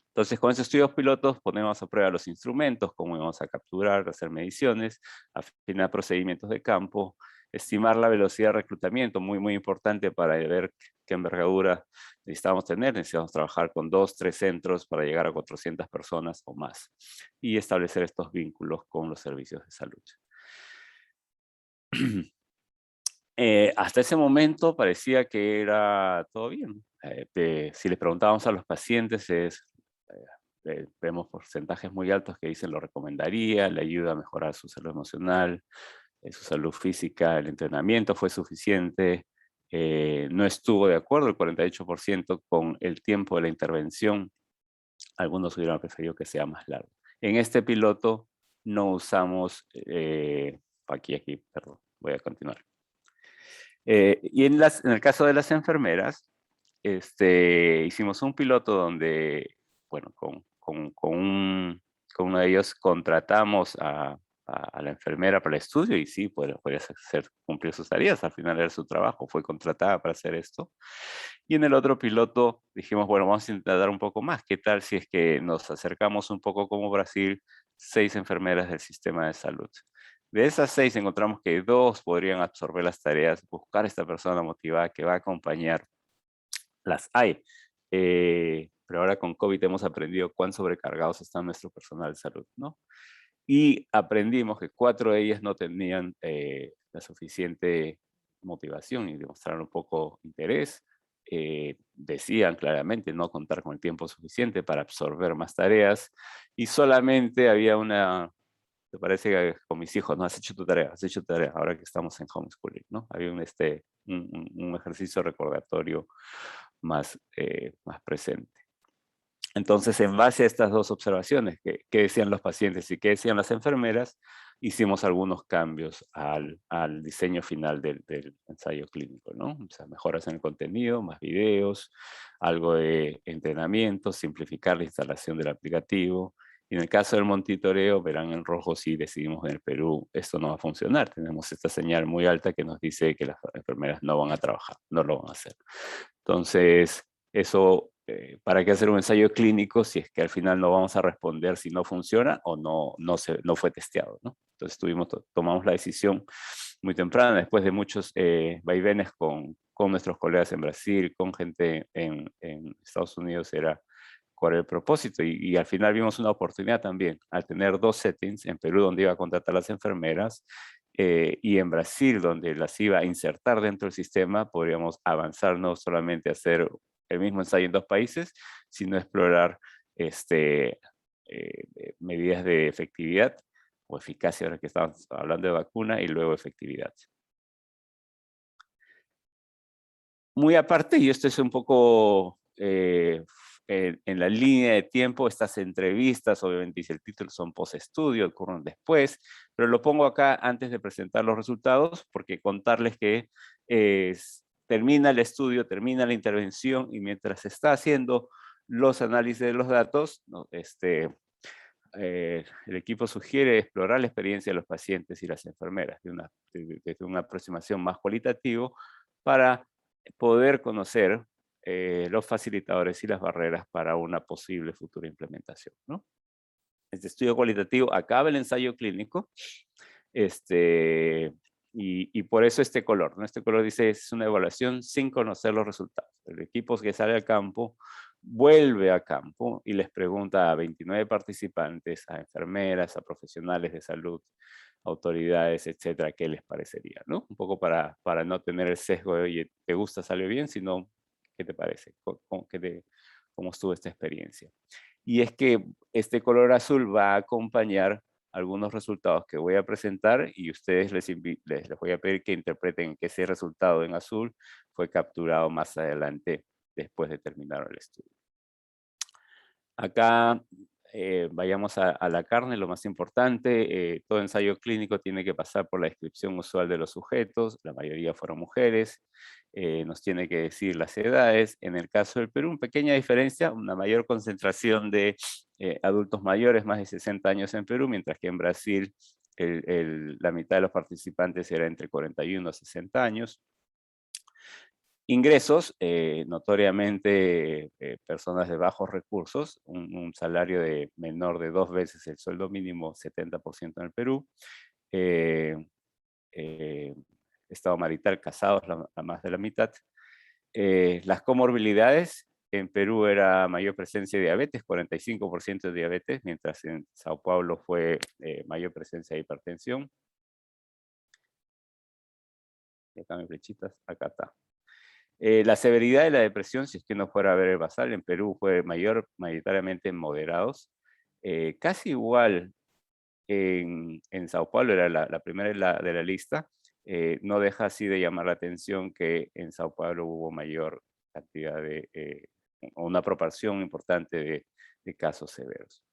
Entonces, con esos estudios pilotos ponemos a prueba los instrumentos, cómo vamos a capturar, hacer mediciones, afinar procedimientos de campo, estimar la velocidad de reclutamiento, muy importante para ver qué envergadura necesitamos tener. Necesitamos trabajar con 2, 3 centros para llegar a 400 personas o más, y establecer estos vínculos con los servicios de salud. Hasta ese momento parecía que era todo bien. Si les preguntábamos a los pacientes, vemos porcentajes muy altos que dicen lo recomendaría, le ayuda a mejorar su salud emocional, su salud física, el entrenamiento fue suficiente. No estuvo de acuerdo el 48% con el tiempo de la intervención. Algunos hubieran preferido que sea más largo. En este piloto no usamos, perdón, voy a continuar. Y en el caso de las enfermeras, hicimos un piloto donde, bueno, con uno de ellos contratamos a la enfermera para el estudio, y sí, podía cumplir sus tareas, al final era su trabajo, fue contratada para hacer esto. Y en el otro piloto dijimos, bueno, vamos a intentar dar un poco más. ¿Qué tal si es que nos acercamos un poco como Brasil, 6 enfermeras del sistema de salud? De esas 6 encontramos que 2 podrían absorber las tareas, buscar a esta persona motivada que va a acompañar. Las hay, pero ahora con COVID hemos aprendido cuán sobrecargados está nuestro personal de salud, ¿no? Y aprendimos que 4 de ellas no tenían la suficiente motivación y demostraron un poco interés. Decían claramente no contar con el tiempo suficiente para absorber más tareas, y solamente había una, me parece que con mis hijos, no, has hecho tu tarea, ahora que estamos en homeschooling, ¿no? Había un ejercicio recordatorio más presente. Entonces, en base a estas dos observaciones, que decían los pacientes y que decían las enfermeras, hicimos algunos cambios al diseño final del ensayo clínico, ¿no? O sea, mejoras en el contenido, más videos, algo de entrenamiento, simplificar la instalación del aplicativo. Y en el caso del monitoreo, verán en rojo si decidimos en el Perú, esto no va a funcionar. Tenemos esta señal muy alta que nos dice que las enfermeras no van a trabajar, no lo van a hacer. Entonces, eso, ¿para qué hacer un ensayo clínico si es que al final no vamos a responder si no funciona o no fue testeado, ¿no? Entonces tomamos la decisión muy temprana, después de muchos vaivenes con nuestros colegas en Brasil, con gente en Estados Unidos, era cuál era el propósito. Y al final vimos una oportunidad también, al tener dos settings, en Perú donde iba a contratar a las enfermeras, y en Brasil donde las iba a insertar dentro del sistema, podríamos avanzar no solamente a hacer el mismo ensayo en dos países, sino explorar medidas de efectividad o eficacia, ahora que estamos hablando de vacuna, y luego efectividad. Muy aparte, y esto es un poco en la línea de tiempo, estas entrevistas, obviamente dice el título, son post-estudio, ocurren después, pero lo pongo acá antes de presentar los resultados, porque contarles que termina el estudio, termina la intervención, y mientras se está haciendo los análisis de los datos, ¿no? El equipo sugiere explorar la experiencia de los pacientes y las enfermeras desde una aproximación más cualitativa para poder conocer los facilitadores y las barreras para una posible futura implementación, ¿no? Este estudio cualitativo acaba el ensayo clínico, y por eso este color, ¿no? Este color dice es una evaluación sin conocer los resultados. El equipo que sale al campo vuelve a campo y les pregunta a 29 participantes, a enfermeras, a profesionales de salud, autoridades, etcétera, qué les parecería, ¿no? Un poco para no tener el sesgo de, oye, ¿te gusta, salió bien? Sino, ¿qué te parece? ¿Cómo estuvo esta experiencia? Y es que este color azul va a acompañar algunos resultados que voy a presentar, y ustedes les voy a pedir que interpreten que ese resultado en azul fue capturado más adelante después de terminar el estudio. Acá vayamos a la carne, lo más importante. Todo ensayo clínico tiene que pasar por la descripción usual de los sujetos, la mayoría fueron mujeres, nos tiene que decir las edades. En el caso del Perú, una pequeña diferencia, una mayor concentración de adultos mayores, más de 60 años en Perú, mientras que en Brasil la mitad de los participantes era entre 41 a 60 años. Ingresos, notoriamente personas de bajos recursos, un salario menor de 2 veces el sueldo mínimo, 70% en el Perú. Estado marital, casados, a más de la mitad. Las comorbilidades, en Perú era mayor presencia de diabetes, 45% de diabetes, mientras en Sao Paulo fue mayor presencia de hipertensión. Acá mis flechitas, acá está. La severidad de la depresión, si es que no fuera a ver el basal, en Perú fue mayoritariamente en moderados. Casi igual en Sao Paulo, era la primera de la lista. No deja así de llamar la atención que en Sao Paulo hubo mayor cantidad una proporción importante de casos severos.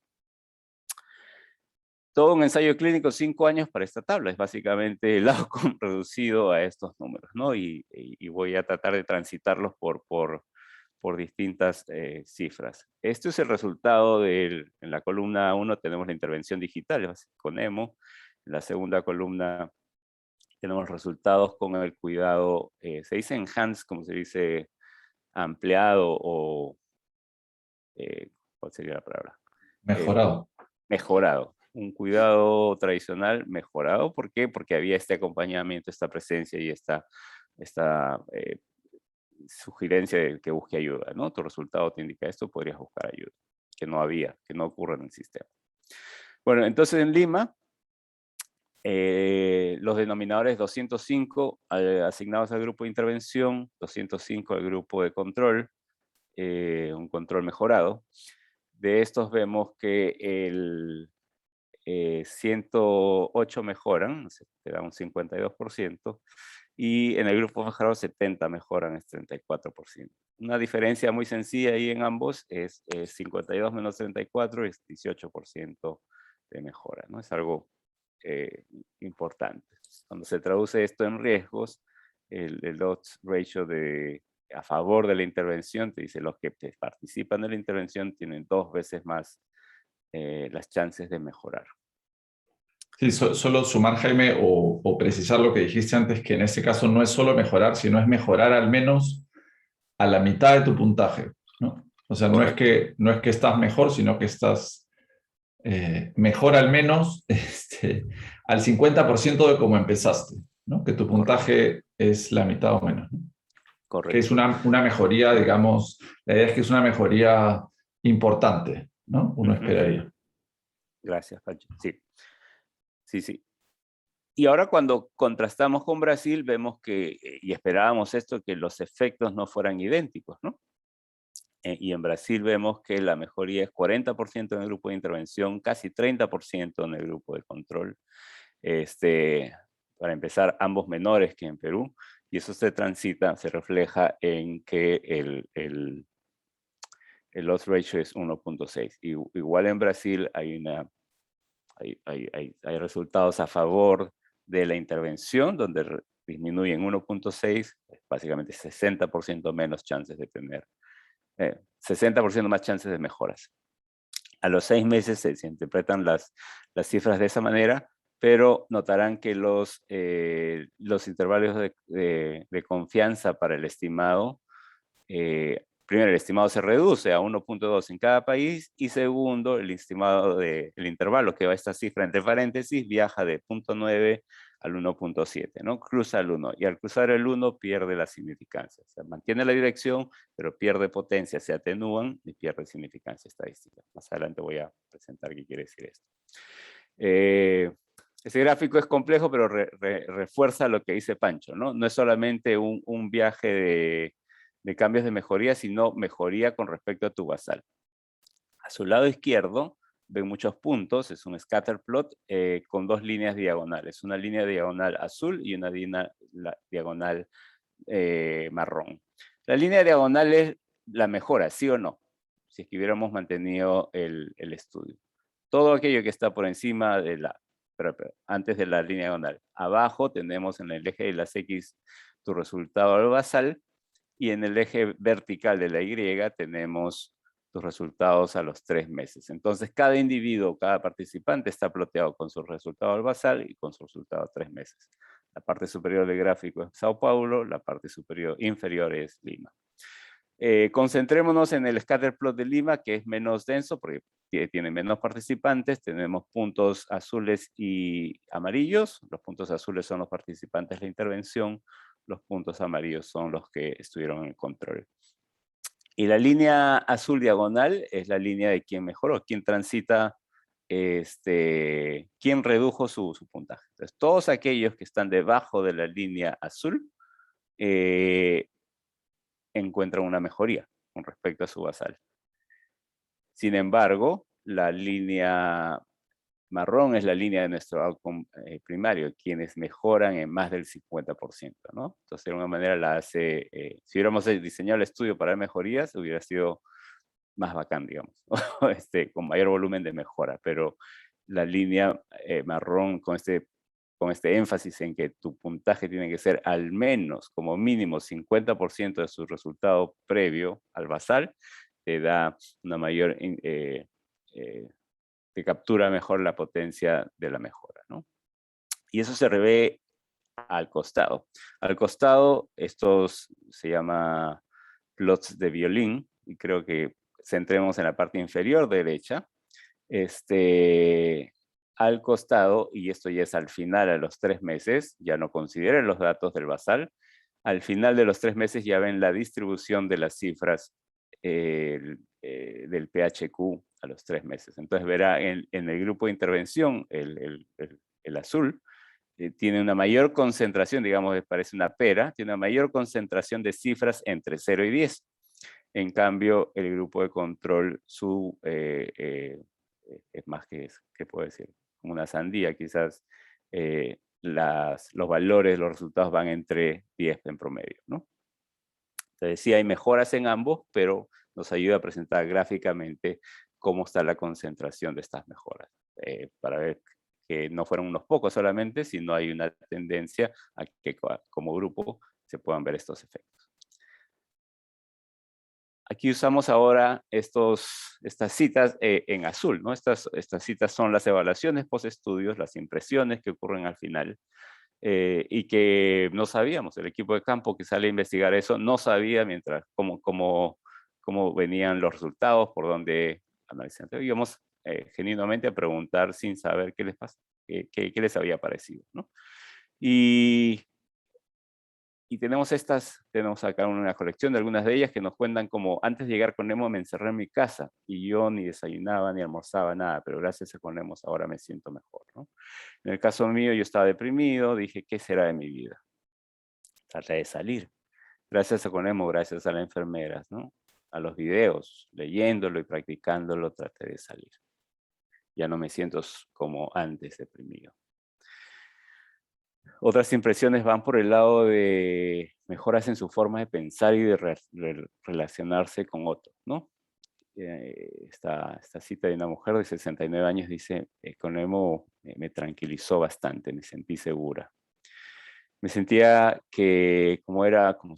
Todo un ensayo clínico, 5 años para esta tabla, es básicamente el outcome reducido a estos números, ¿no? Y voy a tratar de transitarlos por distintas cifras. Este es el resultado en la columna 1 tenemos la intervención digital con EMO, en la segunda columna tenemos resultados con el cuidado, se dice enhanced, como se dice ampliado o, ¿cuál sería la palabra? Mejorado. Mejorado. Un cuidado tradicional mejorado. ¿Por qué? Porque había este acompañamiento, esta presencia y esta sugerencia de que busque ayuda, ¿no? Tu resultado te indica esto, podrías buscar ayuda. Que no había, que no ocurre en el sistema. Bueno, entonces en Lima, los denominadores 205 asignados al grupo de intervención, 205 al grupo de control, un control mejorado. De estos vemos que el 108 mejoran, te da un 52%, y en el grupo mejorado 70 mejoran, es 34%. Una diferencia muy sencilla ahí en ambos es 52 menos 34 es 18% de mejora, ¿no? Es algo importante. Cuando se traduce esto en riesgos, el odds ratio a favor de la intervención te dice los que participan en la intervención tienen 2 veces más las chances de mejorar. Sí, solo sumar, Jaime, o precisar lo que dijiste antes, que en este caso no es solo mejorar, sino es mejorar al menos a la mitad de tu puntaje, ¿no? O sea, no es que estás mejor, sino que estás mejor al menos al 50% de cómo empezaste, ¿no? Que tu puntaje es la mitad o menos, ¿no? Correcto. Que es una mejoría, digamos, la idea es que es una mejoría importante, ¿no? Uno esperaría. Gracias, Pancho. Sí. Sí, sí. Y ahora cuando contrastamos con Brasil, vemos que, y esperábamos esto, que los efectos no fueran idénticos, ¿no? Y en Brasil vemos que la mejoría es 40% en el grupo de intervención, casi 30% en el grupo de control. Para empezar, ambos menores que en Perú, y eso se refleja en que el loss ratio es 1.6. Igual en Brasil hay resultados a favor de la intervención, donde disminuyen 1.6, básicamente 60% menos chances de tener, 60% más chances de mejoras. A los 6 meses se interpretan las cifras de esa manera, pero notarán que los intervalos de confianza para el estimado, primero, el estimado se reduce a 1.2 en cada país, y segundo, el intervalo que va a esta cifra entre paréntesis viaja de 0.9 al 1.7, ¿no? Cruza el 1, y al cruzar el 1 pierde la significancia. O sea, mantiene la dirección, pero pierde potencia, se atenúan y pierde significancia estadística. Más adelante voy a presentar qué quiere decir esto. Ese gráfico es complejo, pero refuerza lo que dice Pancho, ¿no? No es solamente un viaje de cambios de mejoría, sino mejoría con respecto a tu basal. A su lado izquierdo ven muchos puntos, es un scatter plot con 2 líneas diagonales, una línea diagonal azul y una diagonal marrón. La línea diagonal es la mejora, ¿sí o no? Si es que hubiéramos mantenido el estudio. Todo aquello que está por encima de antes de la línea diagonal. Abajo tenemos en el eje de las X tu resultado al basal, y en el eje vertical de la Y tenemos tus resultados a los 3 meses. Entonces, cada individuo, cada participante está ploteado con su resultado al basal y con su resultado a 3 meses. La parte superior del gráfico es Sao Paulo, la parte inferior es Lima. Concentrémonos en el scatter plot de Lima, que es menos denso porque tiene menos participantes. Tenemos puntos azules y amarillos. Los puntos azules son los participantes de la intervención. Los puntos amarillos son los que estuvieron en el control. Y la línea azul diagonal es la línea de quien mejoró, quien transita, quien redujo su puntaje. Entonces, todos aquellos que están debajo de la línea azul encuentran una mejoría con respecto a su basal. Sin embargo, la línea marrón es la línea de nuestro outcome primario, quienes mejoran en más del 50%, ¿no? Entonces, de alguna manera si hubiéramos diseñado el estudio para mejorías, hubiera sido más bacán, digamos, con mayor volumen de mejora, pero la línea marrón con este énfasis en que tu puntaje tiene que ser al menos, como mínimo, 50% de su resultado previo al basal, te da una mayor, te captura mejor la potencia de la mejora, ¿no? Y eso se revé al costado. Al costado, estos se llama plots de violín, y creo que centremos en la parte inferior derecha. Al costado, y esto ya es al final, a los 3 meses, ya no consideren los datos del basal. Al final de los 3 meses ya ven la distribución de las cifras del PHQ a los 3 meses. Entonces verá en el grupo de intervención, el azul, tiene una mayor concentración, digamos, parece una pera, tiene una mayor concentración de cifras entre 0 y 10. En cambio, el grupo de control es más que, ¿qué puedo decir? Como una sandía, quizás. los valores, los resultados van entre 10 en promedio, ¿no? Entonces sí hay mejoras en ambos, pero nos ayuda a presentar gráficamente cómo está la concentración de estas mejoras, para ver que no fueron unos pocos solamente, sino hay una tendencia a que como grupo se puedan ver estos efectos. Aquí usamos ahora estas citas en azul, ¿no? Estas citas son las evaluaciones post-estudios, las impresiones que ocurren al final, y que no sabíamos. El equipo de campo que sale a investigar eso no sabía cómo venían los resultados, por dónde analizar. Íbamos genuinamente a preguntar sin saber qué les pasó, qué les había parecido, ¿no? Y tenemos acá una colección de algunas de ellas que nos cuentan como antes de llegar con Nemo me encerré en mi casa y yo ni desayunaba ni almorzaba nada, pero gracias a con Nemo ahora me siento mejor, ¿no? En el caso mío yo estaba deprimido, dije, ¿qué será de mi vida? Traté de salir. Gracias a con Nemo, gracias a las enfermeras, ¿no? A los videos, leyéndolo y practicándolo, traté de salir. Ya no me siento como antes deprimido. Otras impresiones van por el lado de mejoras en su forma de pensar y de relacionarse con otros, ¿no? Esta cita de una mujer de 69 años dice, con Nemo me tranquilizó bastante, me sentí segura. Me sentía que como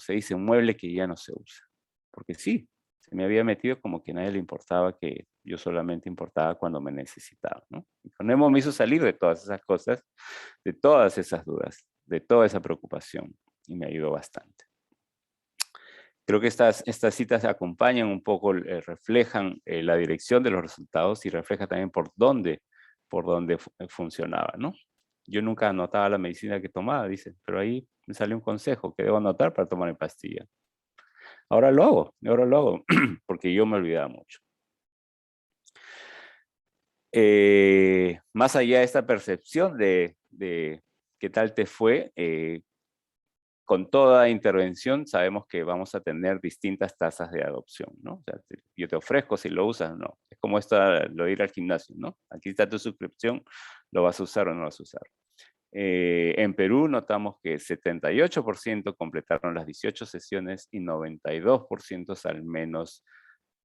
se dice, un mueble que ya no se usa. Porque sí, se me había metido como que a nadie le importaba, que yo solamente importaba cuando me necesitaba, ¿no? Y con Nemo me hizo salir de todas esas cosas, de todas esas dudas, de toda esa preocupación, y me ayudó bastante. Creo que estas citas acompañan un poco, reflejan la dirección de los resultados y refleja también por dónde funcionaba, ¿no? Yo nunca anotaba la medicina que tomaba, dice, pero ahí me salió un consejo que debo anotar para tomar mi pastilla. Ahora lo hago, porque yo me olvidaba mucho. Más allá de esta percepción de qué tal te fue, con toda intervención sabemos que vamos a tener distintas tasas de adopción, ¿no? O sea, yo te ofrezco si lo usas o no. Es como lo de ir al gimnasio, ¿no? Aquí está tu suscripción, ¿lo vas a usar o no lo vas a usar? En Perú notamos que 78% completaron las 18 sesiones y 92% al menos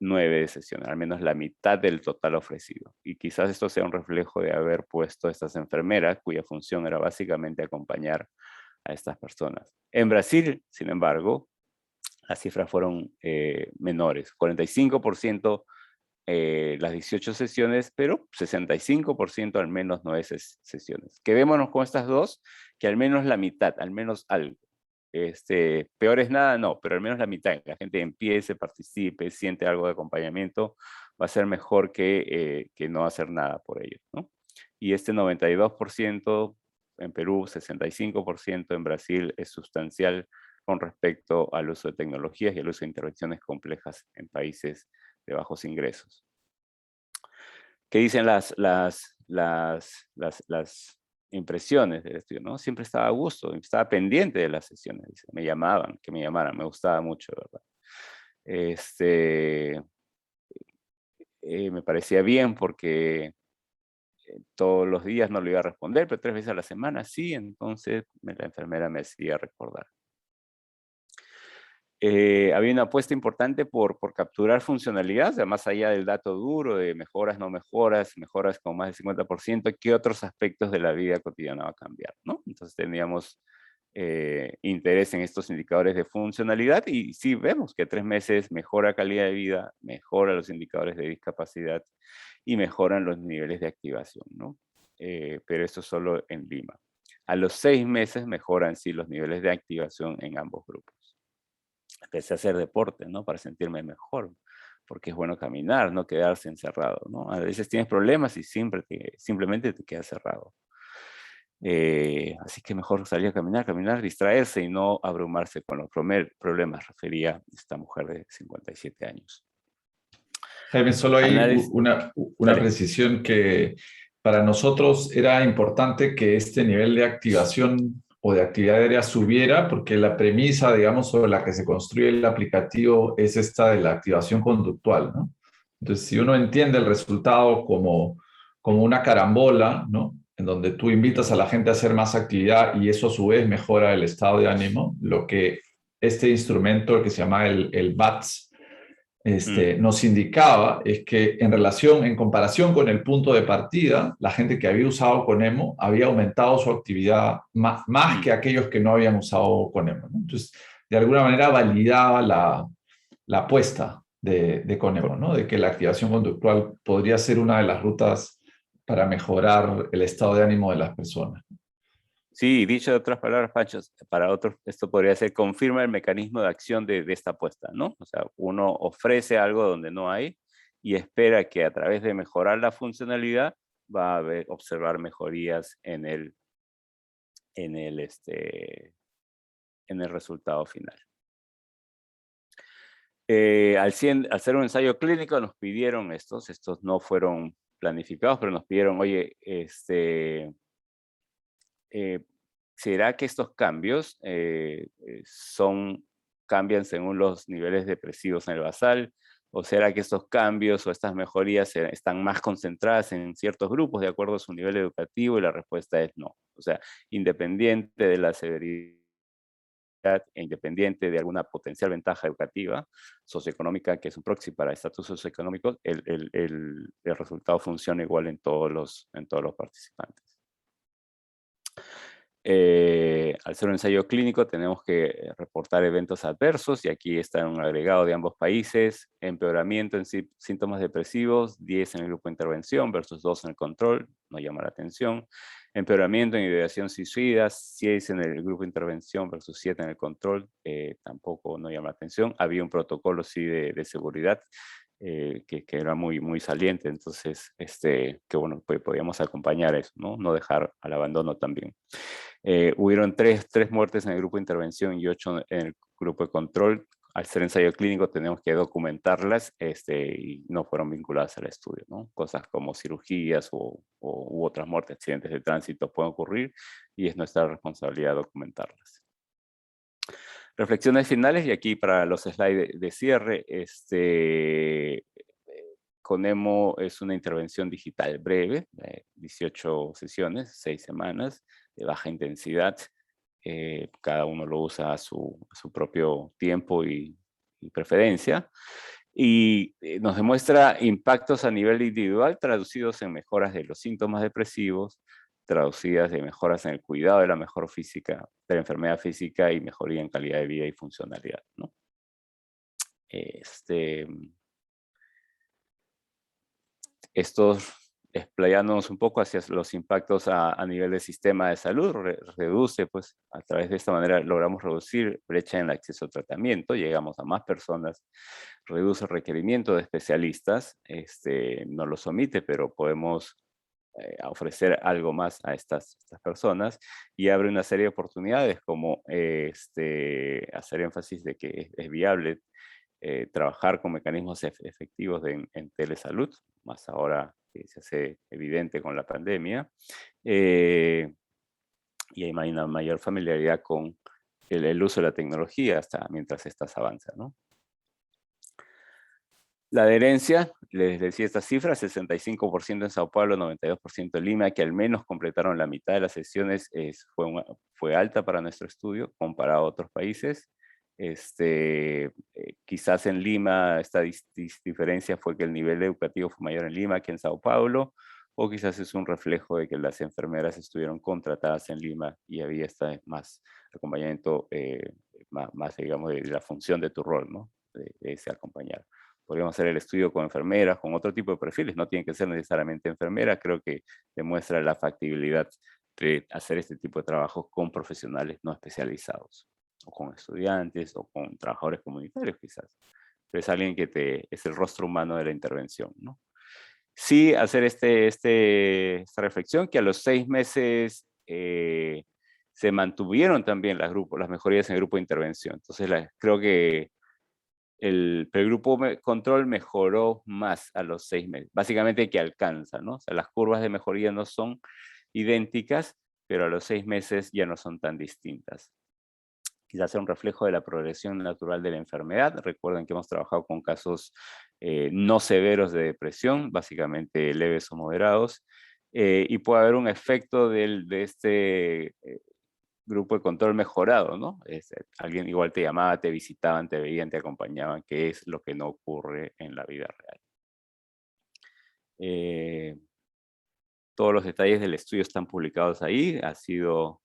9 sesiones, al menos la mitad del total ofrecido. Y quizás esto sea un reflejo de haber puesto a estas enfermeras, cuya función era básicamente acompañar a estas personas. En Brasil, sin embargo, las cifras fueron menores. 45% las 18 sesiones, pero 65% al menos 9 sesiones. Quedémonos con estas dos, que al menos la mitad, al menos algo. Peor es nada, no, pero al menos la mitad. La gente empiece, participe, siente algo de acompañamiento, va a ser mejor que no hacer nada por ellos, ¿no? Y 92% en Perú, 65% en Brasil es sustancial con respecto al uso de tecnologías y al uso de intervenciones complejas en países de bajos ingresos. ¿Qué dicen las impresiones del estudio, ¿no? Siempre estaba a gusto, estaba pendiente de las sesiones, dice. Me llamaban, que me llamaran, me gustaba mucho, ¿verdad? Me parecía bien porque todos los días no le iba a responder, pero 3 veces a la semana sí, entonces la enfermera me hacía recordar. Había una apuesta importante por capturar funcionalidad, o sea, más allá del dato duro de mejoras, no mejoras, mejoras con más del 50%, ¿qué otros aspectos de la vida cotidiana va a cambiar, ¿no? Entonces teníamos interés en estos indicadores de funcionalidad y sí vemos que 3 meses mejora calidad de vida, mejora los indicadores de discapacidad y mejoran los niveles de activación, ¿no? Pero esto solo en Lima. A los 6 meses mejoran sí los niveles de activación en ambos grupos. Empecé a hacer deporte, ¿no? Para sentirme mejor, porque es bueno caminar, no quedarse encerrado, ¿no? A veces tienes problemas y simplemente te quedas cerrado. Así que mejor salir a caminar, distraerse y no abrumarse con los problemas, refería esta mujer de 57 años. Jaime, solo hay una precisión que para nosotros era importante que este nivel de activación o de actividad aérea subiera, porque la premisa, digamos, sobre la que se construye el aplicativo es esta de la activación conductual, ¿no? Entonces, si uno entiende el resultado como una carambola, ¿no? en donde tú invitas a la gente a hacer más actividad y eso a su vez mejora el estado de ánimo, lo que este instrumento que se llama el BATS nos indicaba es que en comparación con el punto de partida, la gente que había usado Conemo había aumentado su actividad más que aquellos que no habían usado Conemo, ¿no? Entonces, de alguna manera validaba la apuesta de Conemo, ¿no? De que la activación conductual podría ser una de las rutas para mejorar el estado de ánimo de las personas. Sí, dicho de otras palabras, Pancho, para otros esto podría ser confirma el mecanismo de acción de esta apuesta, ¿no? O sea, uno ofrece algo donde no hay y espera que a través de mejorar la funcionalidad va a observar mejorías en el resultado final. Al hacer un ensayo clínico nos pidieron estos no fueron planificados, pero nos pidieron, oye, ¿será que estos cambios cambian según los niveles depresivos en el basal? ¿O será que estos cambios o estas mejorías están más concentradas en ciertos grupos de acuerdo a su nivel educativo? Y la respuesta es no. O sea, independiente de la severidad e independiente de alguna potencial ventaja educativa, socioeconómica, que es un proxy para estatus socioeconómicos, el resultado funciona igual en todos los participantes. Al ser un ensayo clínico tenemos que reportar eventos adversos y aquí está un agregado de ambos países. Empeoramiento en síntomas depresivos, 10 en el grupo de intervención versus 2 en el control, no llama la atención. Empeoramiento en ideación suicida, 6 en el grupo de intervención versus 7 en el control, tampoco no llama la atención. Había un protocolo sí de seguridad que era muy saliente, entonces que bueno, pues podíamos acompañar eso, no dejar al abandono también. Hubieron tres muertes en el grupo de intervención y 8 en el grupo de control. Al ser ensayo clínico tenemos que documentarlas y no fueron vinculadas al estudio, ¿no? Cosas como cirugías u otras muertes, accidentes de tránsito pueden ocurrir y es nuestra responsabilidad documentarlas. Reflexiones finales y aquí para los slides de cierre, Conemo es una intervención digital breve, 18 sesiones, 6 semanas, de baja intensidad. Cada uno lo usa a su propio tiempo y preferencia. Y nos demuestra impactos a nivel individual traducidos en mejoras de los síntomas depresivos, traducidas en mejoras en el cuidado de la de la enfermedad física y mejoría en calidad de vida y funcionalidad, ¿no? Estos explayándonos un poco hacia los impactos a nivel del sistema de salud, reduce, pues, a través de esta manera logramos reducir brecha en el acceso al tratamiento, llegamos a más personas, reduce el requerimiento de especialistas, no los omite, pero podemos ofrecer algo más a estas personas y abre una serie de oportunidades como hacer énfasis de que es viable trabajar con mecanismos efectivos en telesalud, más ahora que se hace evidente con la pandemia, y hay una mayor familiaridad con el uso de la tecnología mientras estas avanzan, ¿no? La adherencia, les decía estas cifras, 65% en Sao Paulo, 92% en Lima, que al menos completaron la mitad de las sesiones, fue alta para nuestro estudio comparado a otros países. Quizás en Lima esta diferencia fue que el nivel educativo fue mayor en Lima que en Sao Paulo, o quizás es un reflejo de que las enfermeras estuvieron contratadas en Lima y había más acompañamiento, más digamos, de la función de tu rol, ¿no? De ese acompañar. Podríamos hacer el estudio con enfermeras, con otro tipo de perfiles, no tienen que ser necesariamente enfermeras, creo que demuestra la factibilidad de hacer este tipo de trabajos con profesionales no especializados, o con estudiantes, o con trabajadores comunitarios quizás. Pero es alguien que es el rostro humano de la intervención, ¿no? Sí, hacer esta reflexión, que a los 6 meses se mantuvieron también las mejorías en el grupo de intervención. Entonces creo que el grupo control mejoró más a los 6 meses, básicamente que alcanza, ¿no? O sea, las curvas de mejoría no son idénticas, pero a los 6 meses ya no son tan distintas. Quizás sea un reflejo de la progresión natural de la enfermedad. Recuerden que hemos trabajado con casos no severos de depresión, básicamente leves o moderados, y puede haber un efecto de este grupo de control mejorado, ¿no? Alguien igual te llamaba, te visitaban, te veían, te acompañaban, que es lo que no ocurre en la vida real. Todos los detalles del estudio están publicados ahí. Ha sido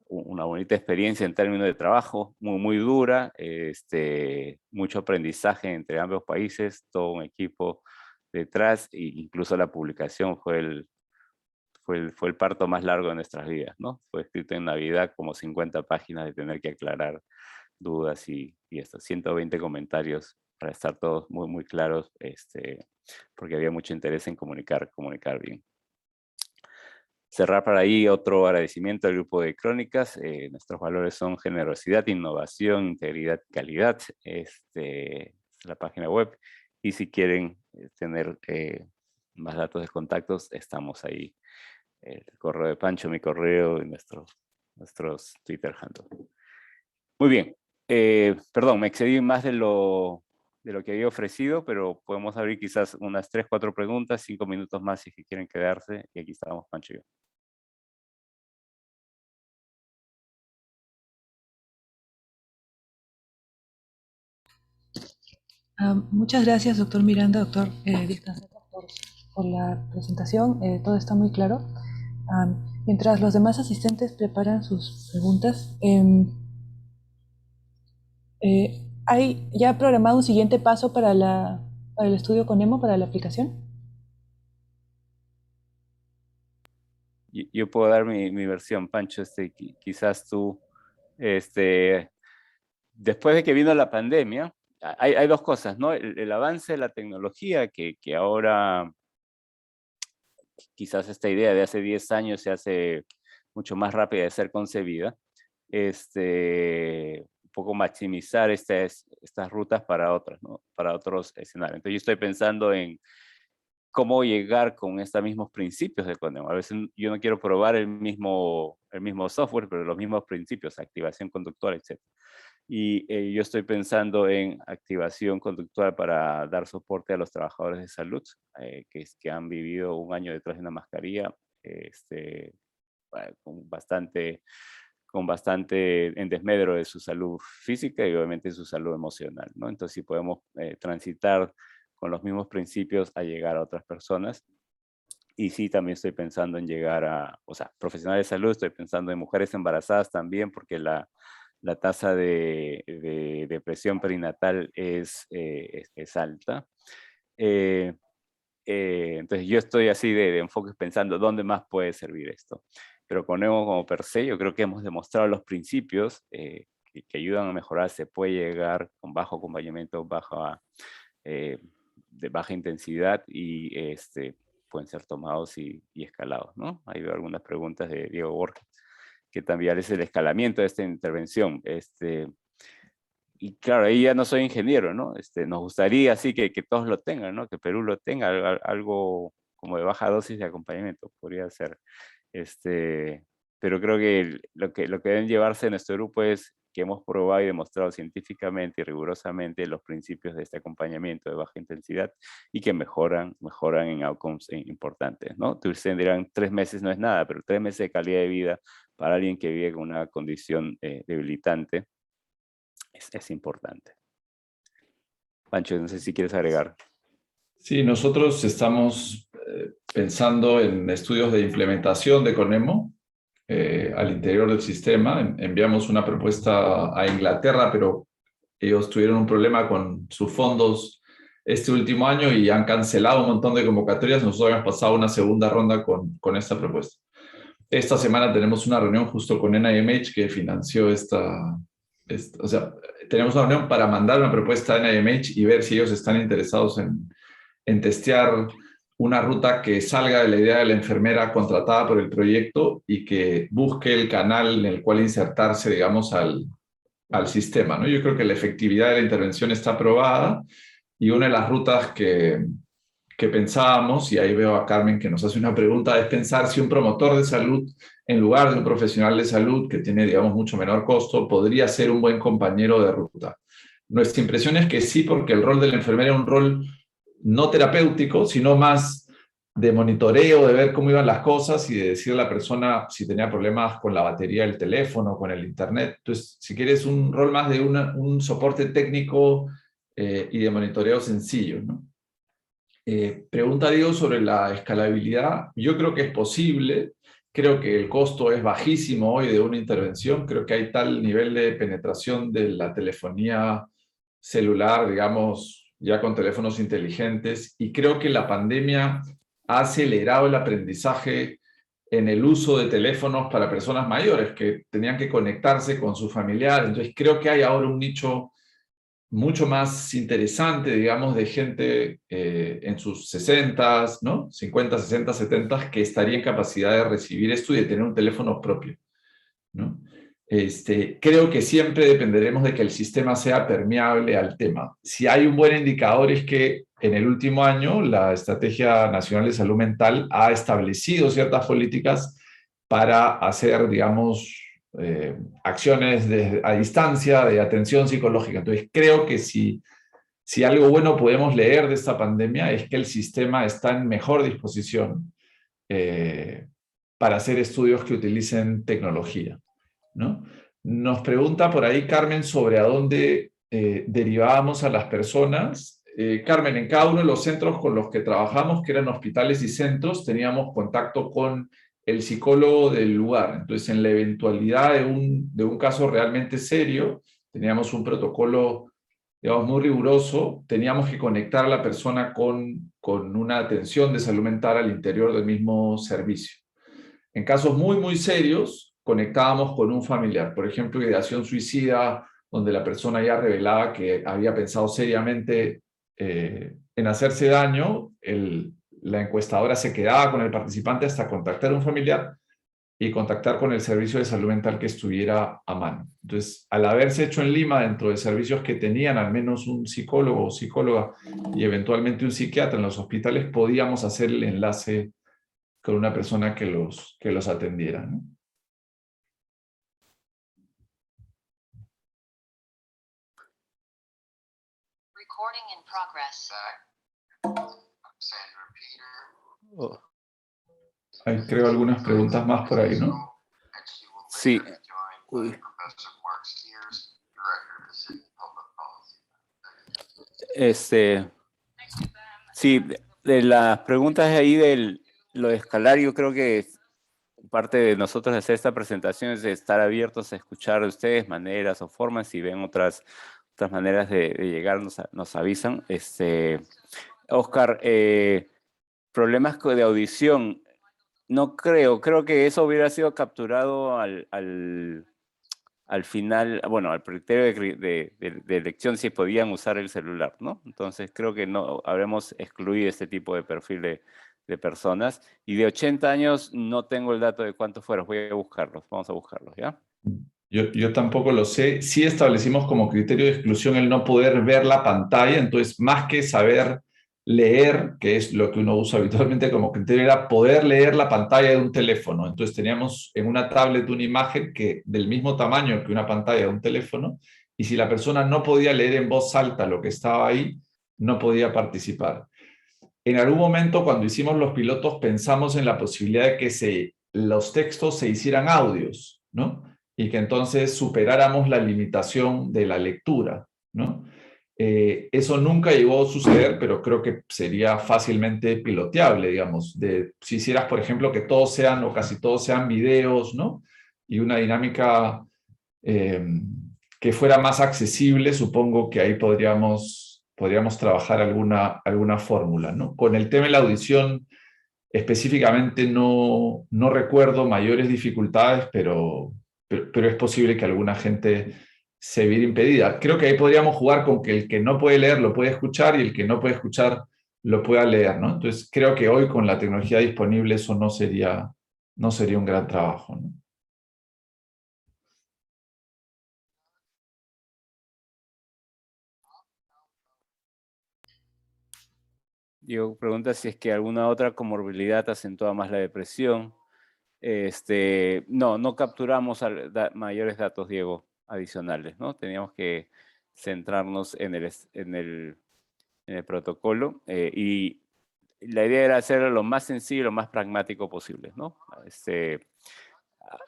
una bonita experiencia en términos de trabajo, muy dura, mucho aprendizaje entre ambos países, todo un equipo detrás, e incluso la publicación fue el parto más largo de nuestras vidas, ¿no? Fue escrito en Navidad, como 50 páginas de tener que aclarar dudas y estos 120 comentarios para estar todos muy claros, porque había mucho interés en comunicar bien. Cerrar para ahí otro agradecimiento al grupo de Crónicas. Nuestros valores son generosidad, innovación, integridad, calidad. Es la página web. Y si quieren tener más datos de contactos, estamos ahí. El correo de Pancho, mi correo y nuestros Twitter handles. Muy bien. Perdón, me excedí más de lo que había ofrecido, pero podemos abrir quizás unas 3, 4 preguntas, 5 minutos más si quieren quedarse. Y aquí estamos, Pancho y yo. Muchas gracias, doctor Miranda, doctor Vistaseca, por la presentación. Todo está muy claro. Mientras los demás asistentes preparan sus preguntas, ¿hay ya programado un siguiente paso para el estudio CONEMO, para la aplicación? Yo puedo dar mi versión, Pancho. Quizás tú, después de que vino la pandemia, hay dos cosas, ¿no? El avance de la tecnología, que ahora quizás esta idea de hace 10 años se hace mucho más rápida de ser concebida. Un poco maximizar estas rutas para otras, ¿no? Para otros escenarios. Entonces yo estoy pensando en cómo llegar con estos mismos principios de CONEMO. A veces yo no quiero probar el mismo software, pero los mismos principios, activación conductual, etc. Y yo estoy pensando en activación conductual para dar soporte a los trabajadores de salud que han vivido un año detrás de una mascarilla con bastante en desmedro de su salud física y obviamente su salud emocional, ¿no? Entonces, si podemos transitar con los mismos principios a llegar a otras personas. Y sí, también estoy pensando en llegar profesionales de salud, estoy pensando en mujeres embarazadas también, porque la tasa de depresión perinatal es alta. Entonces yo estoy así de enfoque pensando dónde más puede servir esto. Pero CONEMO como per se, yo creo que hemos demostrado los principios que ayudan a mejorar. Se puede llegar con bajo acompañamiento, de baja intensidad y pueden ser tomados y escalados, ¿no? Hay algunas preguntas de Diego Borges, que también es el escalamiento de esta intervención. Y claro, ahí ya no soy ingeniero, ¿no? Nos gustaría así que todos lo tengan, ¿no? Que Perú lo tenga, algo como de baja dosis de acompañamiento, podría ser. Pero creo que lo que deben llevarse en nuestro grupo es que hemos probado y demostrado científicamente y rigurosamente los principios de este acompañamiento de baja intensidad y que mejoran en outcomes importantes, ¿no? Ustedes dirán, 3 meses no es nada, pero 3 meses de calidad de vida para alguien que vive con una condición debilitante es importante. Pancho, no sé si quieres agregar. Sí, nosotros estamos pensando en estudios de implementación de CONEMO al interior del sistema. Enviamos una propuesta a Inglaterra, pero ellos tuvieron un problema con sus fondos este último año y han cancelado un montón de convocatorias. Nosotros hemos pasado una segunda ronda con esta propuesta. Esta semana tenemos una reunión justo con NIMH que financió o sea, tenemos una reunión para mandar una propuesta a NIMH y ver si ellos están interesados en testear una ruta que salga de la idea de la enfermera contratada por el proyecto y que busque el canal en el cual insertarse, digamos, al sistema, ¿no? Yo creo que la efectividad de la intervención está probada y una de las rutas que pensábamos, y ahí veo a Carmen que nos hace una pregunta, es pensar si un promotor de salud, en lugar de un profesional de salud que tiene, digamos, mucho menor costo, podría ser un buen compañero de ruta. Nuestra impresión es que sí, porque el rol de la enfermera es un rol no terapéutico, sino más de monitoreo, de ver cómo iban las cosas y de decirle a la persona si tenía problemas con la batería del teléfono, con el internet. Entonces, si quieres un rol más de un soporte técnico y de monitoreo sencillo, ¿no? Pregunta Diego sobre la escalabilidad. Yo creo que es posible. Creo que el costo es bajísimo hoy de una intervención. Creo que hay tal nivel de penetración de la telefonía celular, digamos, ya con teléfonos inteligentes. Y creo que la pandemia ha acelerado el aprendizaje en el uso de teléfonos para personas mayores que tenían que conectarse con su familiar. Entonces creo que hay ahora un nicho mucho más interesante, digamos, de gente en sus 60, ¿no? 50, 60, 70, que estaría en capacidad de recibir esto y de tener un teléfono propio, ¿no? Creo que siempre dependeremos de que el sistema sea permeable al tema. Si hay un buen indicador es que en el último año la Estrategia Nacional de Salud Mental ha establecido ciertas políticas para hacer, digamos, acciones a distancia de atención psicológica. Entonces, creo que si algo bueno podemos leer de esta pandemia es que el sistema está en mejor disposición para hacer estudios que utilicen tecnología, ¿no? Nos pregunta por ahí Carmen sobre a dónde derivábamos a las personas. Carmen, en cada uno de los centros con los que trabajamos, que eran hospitales y centros, teníamos contacto con el psicólogo del lugar. Entonces, en la eventualidad de un caso realmente serio, teníamos un protocolo, digamos, muy riguroso. Teníamos que conectar a la persona con una atención de salud mental al interior del mismo servicio. En casos muy, muy serios, conectábamos con un familiar. Por ejemplo, ideación suicida, donde la persona ya revelaba que había pensado seriamente en hacerse daño, la encuestadora se quedaba con el participante hasta contactar a un familiar y contactar con el servicio de salud mental que estuviera a mano. Entonces, al haberse hecho en Lima, dentro de servicios que tenían al menos un psicólogo o psicóloga y eventualmente un psiquiatra en los hospitales, podíamos hacer el enlace con una persona que los atendiera, ¿no? Recording in progress. Oh. Hay, creo, algunas preguntas más por ahí, ¿no? Sí. Uy. Sí, de las preguntas ahí lo de escalar, yo creo que parte de nosotros de hacer esta presentación es de estar abiertos a escuchar de ustedes maneras o formas. Si ven otras maneras de llegar, nos avisan. Oscar, problemas de audición, no creo que eso hubiera sido capturado al final, bueno, al criterio de elección si podían usar el celular, ¿no? Entonces creo que no habremos excluido este tipo de perfil de personas. Y de 80 años no tengo el dato de cuántos fueron, voy a buscarlos, vamos a buscarlos, ¿ya? Yo tampoco lo sé. Sí establecimos como criterio de exclusión el no poder ver la pantalla, entonces más que saber leer, que es lo que uno usa habitualmente como criterio, era poder leer la pantalla de un teléfono. Entonces teníamos en una tablet una imagen del mismo tamaño que una pantalla de un teléfono, y si la persona no podía leer en voz alta lo que estaba ahí, no podía participar. En algún momento, cuando hicimos los pilotos, pensamos en la posibilidad de que los textos se hicieran audios, ¿no? Y que entonces superáramos la limitación de la lectura, ¿no? Eso nunca llegó a suceder, pero creo que sería fácilmente piloteable, digamos. Si hicieras, por ejemplo, que todos sean o casi todos sean videos, ¿no? Y una dinámica que fuera más accesible, supongo que ahí podríamos trabajar alguna fórmula, ¿no? Con el tema de la audición, específicamente no recuerdo mayores dificultades, pero es posible que alguna gente se viera impedida. Creo que ahí podríamos jugar con que el que no puede leer lo puede escuchar y el que no puede escuchar lo pueda leer, ¿no? Entonces creo que hoy con la tecnología disponible eso no sería un gran trabajo, ¿no? Diego pregunta si es que alguna otra comorbilidad acentúa más la depresión. No capturamos mayores datos, Diego, adicionales, ¿no? Teníamos que centrarnos en en el protocolo, y la idea era hacerlo lo más sencillo, lo más pragmático posible, ¿no?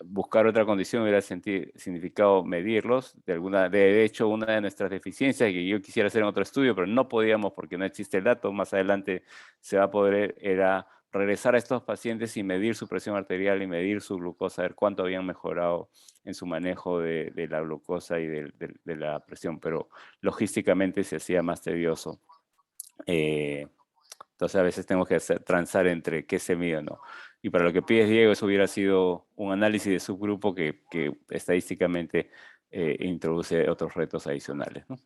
Buscar otra condición hubiera significado medirlos. De hecho, una de nuestras deficiencias que yo quisiera hacer en otro estudio, pero no podíamos porque no existe el dato, más adelante se va a poder, era regresar a estos pacientes y medir su presión arterial y medir su glucosa, ver cuánto habían mejorado en su manejo de la glucosa y de la presión, pero logísticamente se hacía más tedioso. Entonces a veces tenemos que transar entre qué se mide o no. Y para lo que pides, Diego, eso hubiera sido un análisis de subgrupo que estadísticamente introduce otros retos adicionales, ¿no?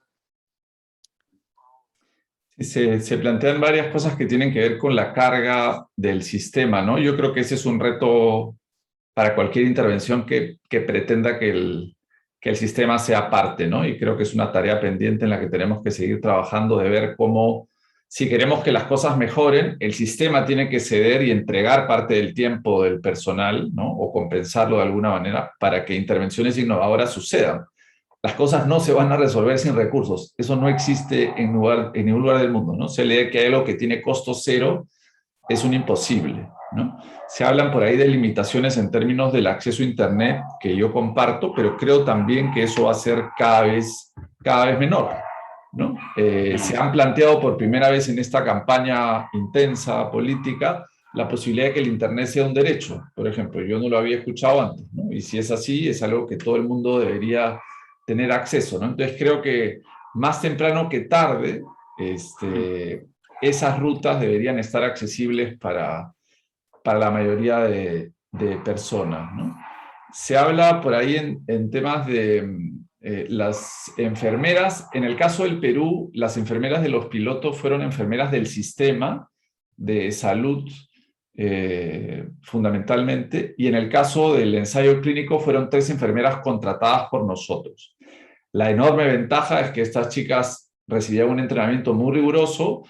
Se plantean varias cosas que tienen que ver con la carga del sistema, ¿no? Yo creo que ese es un reto para cualquier intervención que pretenda que el sistema sea parte, ¿no? Y creo que es una tarea pendiente en la que tenemos que seguir trabajando, de ver cómo, si queremos que las cosas mejoren, el sistema tiene que ceder y entregar parte del tiempo del personal, ¿no? O compensarlo de alguna manera para que intervenciones innovadoras sucedan. Las cosas no se van a resolver sin recursos. Eso no existe en ningún lugar del mundo, ¿no? Se lee que hay algo que tiene costo cero, es un imposible, ¿no? Se hablan por ahí de limitaciones en términos del acceso a Internet, que yo comparto, pero creo también que eso va a ser cada vez menor, ¿no? Se han planteado por primera vez en esta campaña intensa política la posibilidad de que el Internet sea un derecho, por ejemplo. Yo no lo había escuchado antes, ¿no? Y si es así, es algo que todo el mundo debería tener acceso, ¿no? Entonces creo que más temprano que tarde, esas rutas deberían estar accesibles para la mayoría de personas, ¿no? Se habla por ahí en temas de las enfermeras. En el caso del Perú, las enfermeras de los pilotos fueron enfermeras del sistema de salud fundamentalmente, y en el caso del ensayo clínico fueron 3 enfermeras contratadas por nosotros. La enorme ventaja es que estas chicas recibían un entrenamiento muy riguroso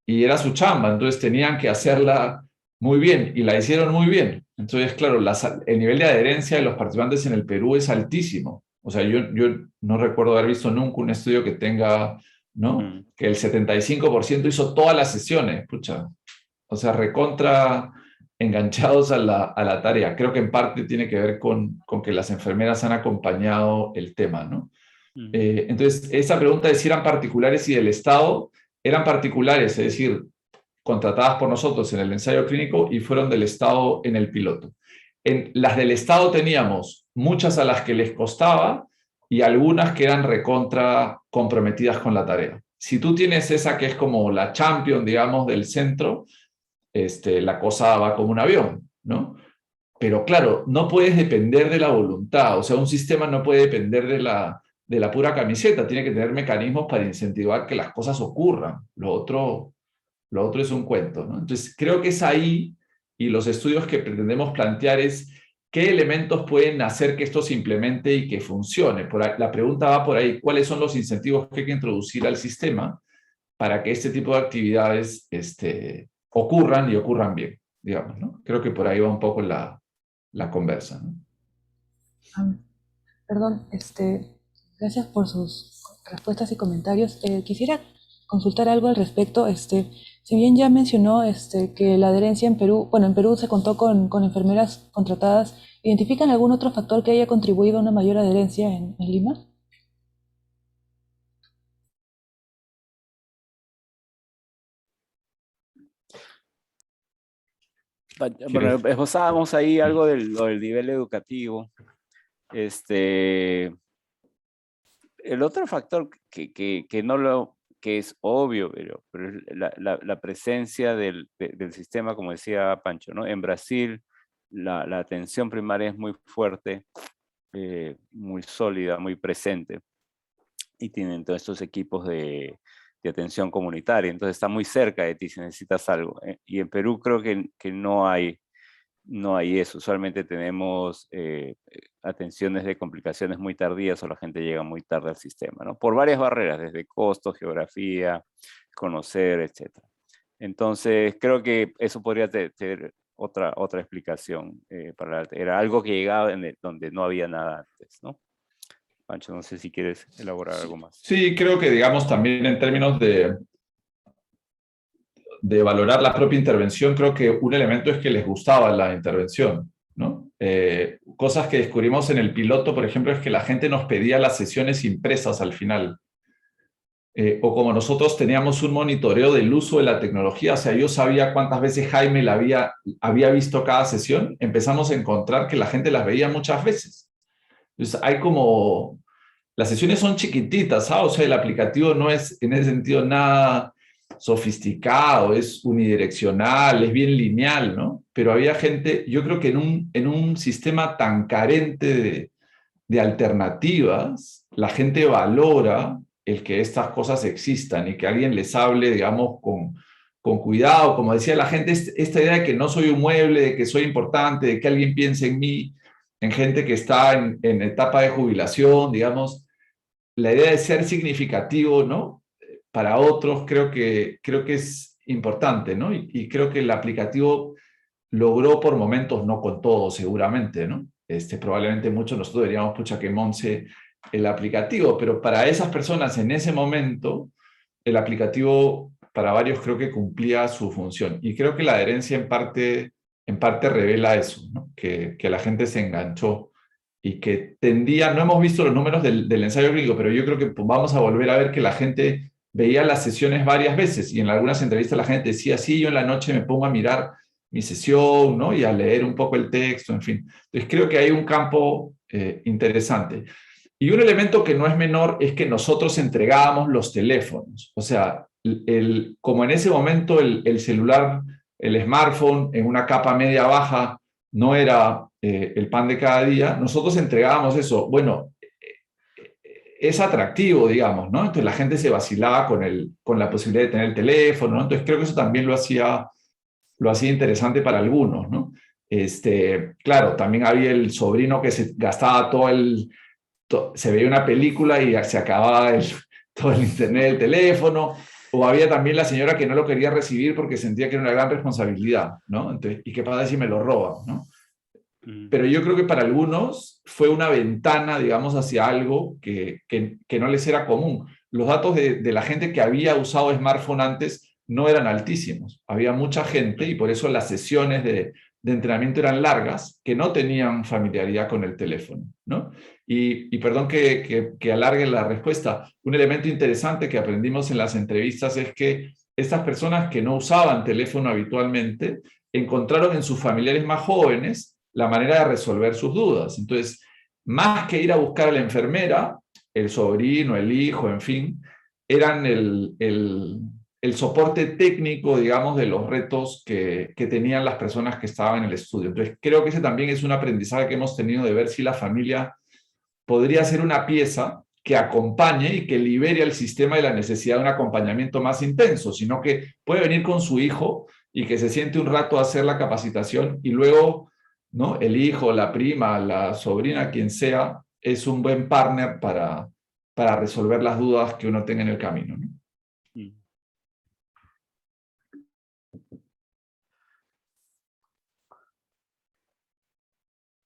y era su chamba, entonces tenían que hacerla muy bien y la hicieron muy bien. Entonces, claro, el nivel de adherencia de los participantes en el Perú es altísimo. O sea, yo no recuerdo haber visto nunca un estudio que tenga, ¿no? Que el 75% hizo todas las sesiones, pucha. O sea, recontra enganchados a la tarea. Creo que en parte tiene que ver con que las enfermeras han acompañado el tema, ¿no? Entonces, esa pregunta de si eran particulares y del Estado, eran particulares, es decir, contratadas por nosotros en el ensayo clínico y fueron del Estado en el piloto. En las del Estado teníamos muchas a las que les costaba y algunas que eran recontra comprometidas con la tarea. Si tú tienes esa que es como la champion, digamos, del centro, la cosa va como un avión, ¿no? Pero claro, no puedes depender de la voluntad, o sea, un sistema no puede depender de la pura camiseta, tiene que tener mecanismos para incentivar que las cosas ocurran. Lo otro es un cuento, ¿no? Entonces, creo que es ahí, y los estudios que pretendemos plantear es qué elementos pueden hacer que esto se implemente y que funcione. La pregunta va por ahí, ¿cuáles son los incentivos que hay que introducir al sistema para que este tipo de actividades ocurran y ocurran bien, digamos, ¿no? Creo que por ahí va un poco la conversa, ¿no? Perdón, gracias por sus respuestas y comentarios. Quisiera consultar algo al respecto. Si bien ya mencionó que la adherencia en Perú, bueno, en Perú se contó con enfermeras contratadas, ¿identifican algún otro factor que haya contribuido a una mayor adherencia en Lima? Bueno, esbozábamos ahí algo del nivel educativo. El otro factor que es obvio, pero es la presencia del sistema, como decía Pancho, ¿no? En Brasil la atención primaria es muy fuerte, muy sólida, muy presente, y tienen todos estos equipos de atención comunitaria, entonces está muy cerca de ti si necesitas algo. Y en Perú creo que no hay eso. Usualmente tenemos atenciones de complicaciones muy tardías o la gente llega muy tarde al sistema, ¿no? Por varias barreras, desde costos, geografía, conocer, etc. Entonces, creo que eso podría tener otra explicación. Era algo que llegaba donde no había nada antes, ¿no? Pancho, no sé si quieres elaborar algo más. Sí, creo que, digamos, también en términos de de valorar la propia intervención, creo que un elemento es que les gustaba la intervención, ¿no? Cosas que descubrimos en el piloto, por ejemplo, es que la gente nos pedía las sesiones impresas al final. O como nosotros teníamos un monitoreo del uso de la tecnología, o sea, yo sabía cuántas veces Jaime la había visto cada sesión, empezamos a encontrar que la gente las veía muchas veces. Entonces, hay como... Las sesiones son chiquititas, ¿sabes? O sea, el aplicativo no es en ese sentido nada sofisticado, es unidireccional, es bien lineal, ¿no? Pero había gente, yo creo que en un sistema tan carente de alternativas, la gente valora el que estas cosas existan y que alguien les hable, digamos, con cuidado. Como decía la gente, esta idea de que no soy un mueble, de que soy importante, de que alguien piense en mí, en gente que está en etapa de jubilación, digamos, la idea de ser significativo, ¿no? Para otros creo que es importante, ¿no? Y creo que el aplicativo logró por momentos, no con todo seguramente, ¿no? Probablemente muchos nosotros diríamos, pucha, que Monse el aplicativo, pero para esas personas en ese momento, el aplicativo para varios creo que cumplía su función. Y creo que la adherencia en parte revela eso, ¿no? Que la gente se enganchó y que tendía, no hemos visto los números del ensayo clínico, pero yo creo que vamos a volver a ver que la gente veía las sesiones varias veces y en algunas entrevistas la gente decía, sí, yo en la noche me pongo a mirar mi sesión, ¿no? Y a leer un poco el texto, en fin. Entonces creo que hay un campo interesante. Y un elemento que no es menor es que nosotros entregábamos los teléfonos. O sea, como en ese momento el celular, el smartphone en una capa media baja no era el pan de cada día, nosotros entregábamos eso. Bueno, es atractivo, digamos, ¿no? Entonces la gente se vacilaba con la posibilidad de tener el teléfono, ¿no? Entonces creo que eso también lo hacía interesante para algunos, ¿no? Claro, también había el sobrino que se gastaba se veía una película y se acababa todo el internet del teléfono, o había también la señora que no lo quería recibir porque sentía que era una gran responsabilidad, ¿no? Entonces, ¿y qué pasa si me lo roban, no? Pero yo creo que para algunos fue una ventana, digamos, hacia algo que no les era común. Los datos de la gente que había usado smartphone antes no eran altísimos. Había mucha gente y por eso las sesiones de entrenamiento eran largas, que no tenían familiaridad con el teléfono, ¿no? Y perdón que alargue la respuesta, un elemento interesante que aprendimos en las entrevistas es que estas personas que no usaban teléfono habitualmente encontraron en sus familiares más jóvenes la manera de resolver sus dudas. Entonces, más que ir a buscar a la enfermera, el sobrino, el hijo, en fin, eran el soporte técnico, digamos, de los retos que tenían las personas que estaban en el estudio. Entonces, creo que ese también es un aprendizaje que hemos tenido de ver si la familia podría ser una pieza que acompañe y que libere al sistema de la necesidad de un acompañamiento más intenso, sino que puede venir con su hijo y que se siente un rato a hacer la capacitación y luego, ¿no? El hijo, la prima, la sobrina, quien sea, es un buen partner para resolver las dudas que uno tenga en el camino, ¿no?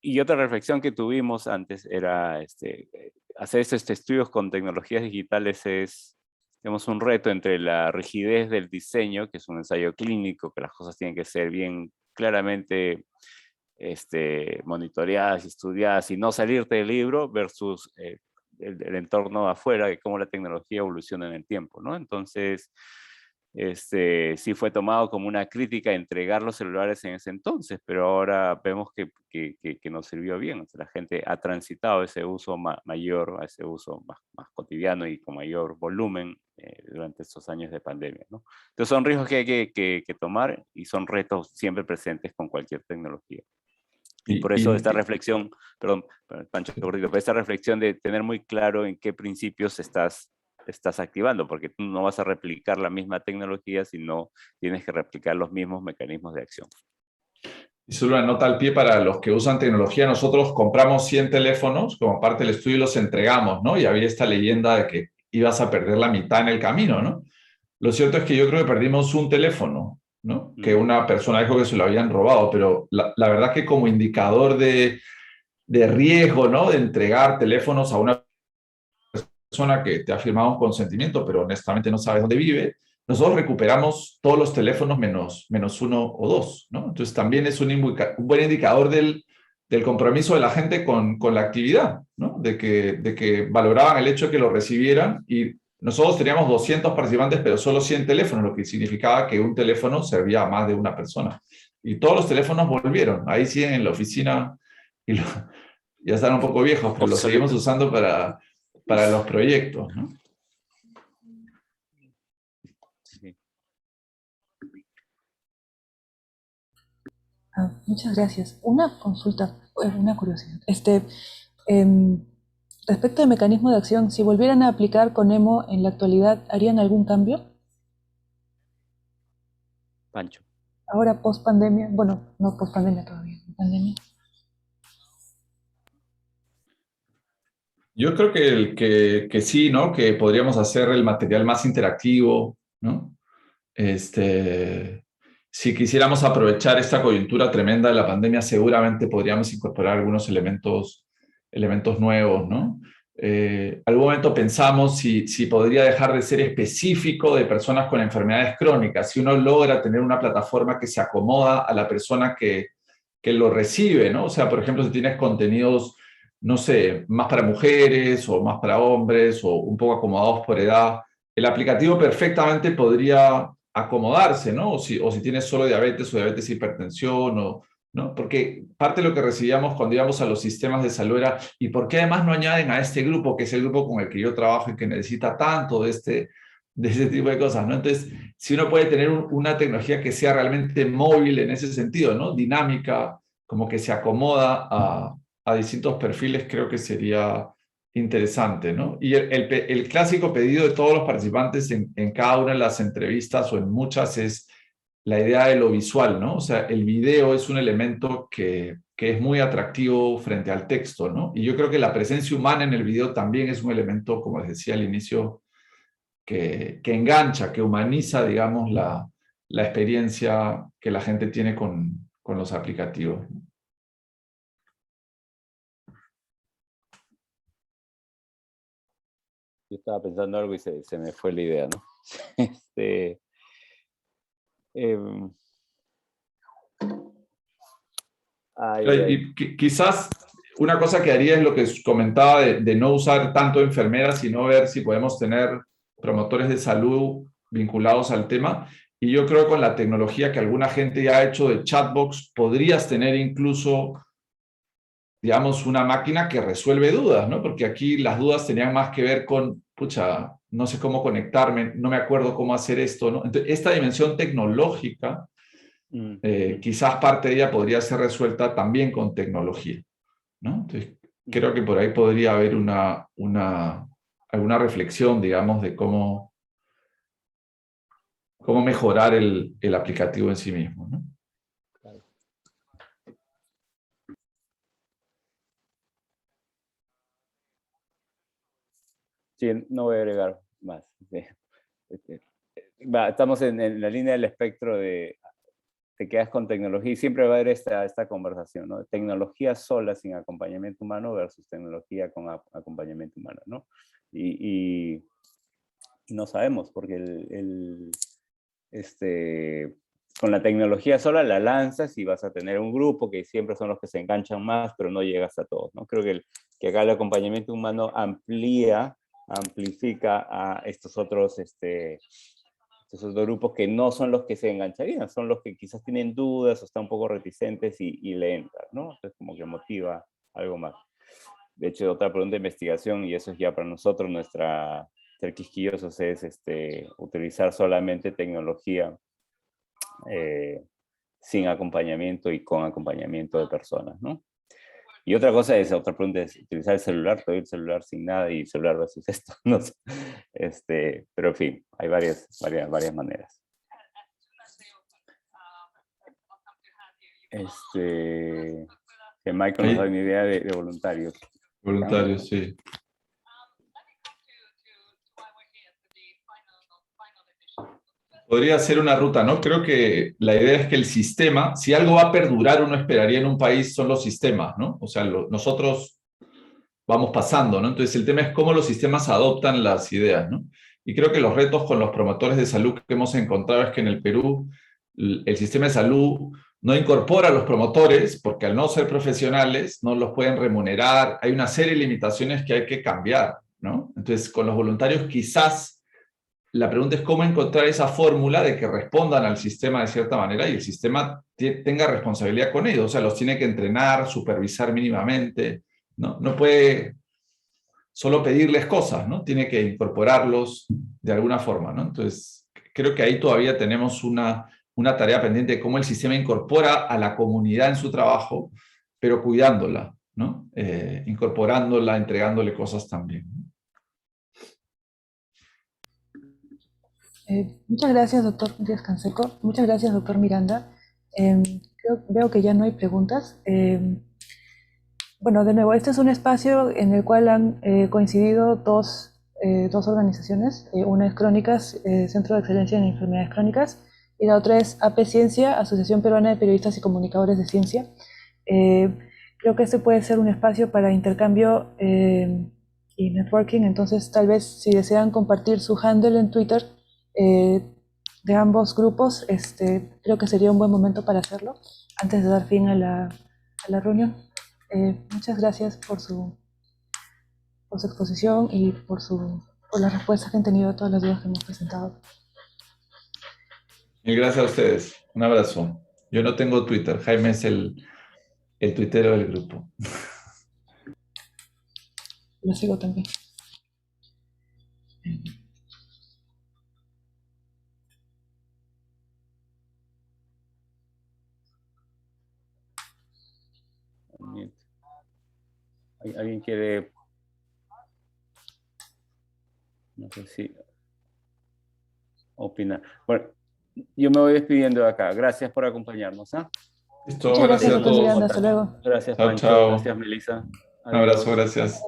Y otra reflexión que tuvimos antes era hacer estos estudios con tecnologías digitales es, tenemos un reto entre la rigidez del diseño, que es un ensayo clínico, que las cosas tienen que ser bien claramente monitoreadas y estudiadas y no salirte del libro versus el entorno afuera y cómo la tecnología evoluciona en el tiempo, ¿no? Entonces, sí fue tomado como una crítica entregar los celulares en ese entonces, pero ahora vemos que nos sirvió bien. O sea, la gente ha transitado ese uso mayor, a ese uso más cotidiano y con mayor volumen durante estos años de pandemia, ¿no? Entonces son riesgos que hay que tomar y son retos siempre presentes con cualquier tecnología. Y por eso esta reflexión, perdón, Pancho, pero esta reflexión de tener muy claro en qué principios estás activando, porque tú no vas a replicar la misma tecnología, sino tienes que replicar los mismos mecanismos de acción. Y solo una nota al pie para los que usan tecnología. Nosotros compramos 100 teléfonos como parte del estudio y los entregamos, ¿no? Y había esta leyenda de que ibas a perder la mitad en el camino, ¿no? Lo cierto es que yo creo que perdimos un teléfono, ¿no? Que una persona dijo que se lo habían robado, pero la verdad que como indicador de riesgo, ¿no? De entregar teléfonos a una persona que te ha firmado un consentimiento, pero honestamente no sabes dónde vive, nosotros recuperamos todos los teléfonos menos uno o dos, ¿no? Entonces también es un buen indicador del compromiso de la gente con la actividad, ¿no? De que valoraban el hecho de que lo recibieran, y nosotros teníamos 200 participantes, pero solo 100 teléfonos, lo que significaba que un teléfono servía a más de una persona. Y todos los teléfonos volvieron, ahí siguen en la oficina, y ya están un poco viejos, pero los seguimos usando para los proyectos, ¿no? Sí. Muchas gracias. Una consulta, una curiosidad. Respecto al mecanismo de acción, si volvieran a aplicar Conemo en la actualidad, ¿harían algún cambio? Pancho. Ahora post pandemia, bueno, no post pandemia todavía, pandemia. Yo creo que sí, ¿no? Que podríamos hacer el material más interactivo, ¿no? Si quisiéramos aprovechar esta coyuntura tremenda de la pandemia, seguramente podríamos incorporar algunos elementos nuevos, ¿no? Algún momento pensamos si podría dejar de ser específico de personas con enfermedades crónicas, si uno logra tener una plataforma que se acomoda a la persona que lo recibe, ¿no? O sea, por ejemplo, si tienes contenidos, no sé, más para mujeres o más para hombres o un poco acomodados por edad, el aplicativo perfectamente podría acomodarse, ¿no? O si tienes solo diabetes o diabetes e hipertensión, ¿no? Porque parte de lo que recibíamos cuando íbamos a los sistemas de salud era, ¿y por qué además no añaden a este grupo, que es el grupo con el que yo trabajo y que necesita tanto de este tipo de cosas, ¿no? Entonces, si uno puede tener una tecnología que sea realmente móvil en ese sentido, ¿no? Dinámica, como que se acomoda a distintos perfiles, creo que sería interesante, ¿no? Y el clásico pedido de todos los participantes en cada una de las entrevistas o en muchas es la idea de lo visual, ¿no? O sea, el video es un elemento que es muy atractivo frente al texto, ¿no? Y yo creo que la presencia humana en el video también es un elemento, como les decía al inicio, que engancha, que humaniza, digamos, la experiencia que la gente tiene con los aplicativos. Yo estaba pensando algo y se me fue la idea, ¿no? em, Y quizás una cosa que haría es lo que comentaba de no usar tanto enfermeras, sino ver si podemos tener promotores de salud vinculados al tema. Y yo creo que con la tecnología que alguna gente ya ha hecho de chatbox, podrías tener incluso, digamos, una máquina que resuelve dudas, ¿no? Porque aquí las dudas tenían más que ver con, pucha, no sé cómo conectarme, no me acuerdo cómo hacer esto, ¿no? Entonces, esta dimensión tecnológica, quizás parte de ella podría ser resuelta también con tecnología, ¿no? Entonces, creo que por ahí podría haber alguna reflexión, digamos, de cómo mejorar el aplicativo en sí mismo, ¿no? Sí, no voy a agregar más. Estamos en la línea del espectro de te quedas con tecnología y siempre va a haber esta conversación, ¿no? Tecnología sola sin acompañamiento humano versus tecnología con acompañamiento humano, ¿no? Y no sabemos, porque con la tecnología sola la lanzas y vas a tener un grupo que siempre son los que se enganchan más, pero no llegas a todos, ¿no? Creo que acá el acompañamiento humano amplifica a estos otros grupos que no son los que se engancharían, son los que quizás tienen dudas o están un poco reticentes y le entran, ¿no? Entonces como que motiva algo más. De hecho, otra pregunta de investigación, y eso es ya para nosotros, ser quisquillosos, es utilizar solamente tecnología sin acompañamiento y con acompañamiento de personas, ¿no? Y otra pregunta es utilizar el celular, todo el celular sin nada y el celular versus esto, no sé. Pero en fin, hay varias maneras. Que Michael nos da una idea de voluntarios. Voluntarios, sí. Podría ser una ruta, ¿no? Creo que la idea es que el sistema, si algo va a perdurar, uno esperaría en un país, son los sistemas, ¿no? O sea, nosotros vamos pasando, ¿no? Entonces el tema es cómo los sistemas adoptan las ideas, ¿no? Y creo que los retos con los promotores de salud que hemos encontrado es que en el Perú el sistema de salud no incorpora a los promotores porque al no ser profesionales no los pueden remunerar. Hay una serie de limitaciones que hay que cambiar, ¿no? Entonces, con los voluntarios quizás la pregunta es cómo encontrar esa fórmula de que respondan al sistema de cierta manera y el sistema tenga responsabilidad con ellos. O sea, los tiene que entrenar, supervisar mínimamente, ¿no? No puede solo pedirles cosas, ¿no? Tiene que incorporarlos de alguna forma, ¿no? Entonces, creo que ahí todavía tenemos una tarea pendiente de cómo el sistema incorpora a la comunidad en su trabajo, pero cuidándola, ¿no? Incorporándola, entregándole cosas también. Muchas gracias, doctor Díaz Canseco. Muchas gracias, doctor Miranda. Veo que ya no hay preguntas. Bueno, de nuevo, este es un espacio en el cual han coincidido dos organizaciones. Una es Crónicas, Centro de Excelencia en Enfermedades Crónicas, y la otra es AP Ciencia, Asociación Peruana de Periodistas y Comunicadores de Ciencia. Creo que este puede ser un espacio para intercambio y networking, entonces tal vez si desean compartir su handle en Twitter de ambos grupos, creo que sería un buen momento para hacerlo antes de dar fin a la reunión. Muchas gracias por su exposición y por las respuestas que han tenido a todas las dudas que hemos presentado. Mil gracias a ustedes. Un abrazo. Yo no tengo Twitter. Jaime es el tuitero del grupo. Lo sigo también. ¿Alguien quiere? No sé si opinar. Bueno, yo me voy despidiendo de acá. Gracias por acompañarnos. Listo, Muchas gracias, gracias a doctor todos. Miranda. Hasta luego. Gracias, Chao, Pancho. chao. Gracias, Melissa. Un abrazo, Adiós. gracias.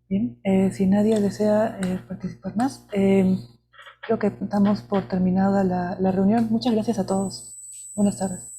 Bien, si nadie desea participar más, creo que damos por terminada la reunión. Muchas gracias a todos. Buenas tardes.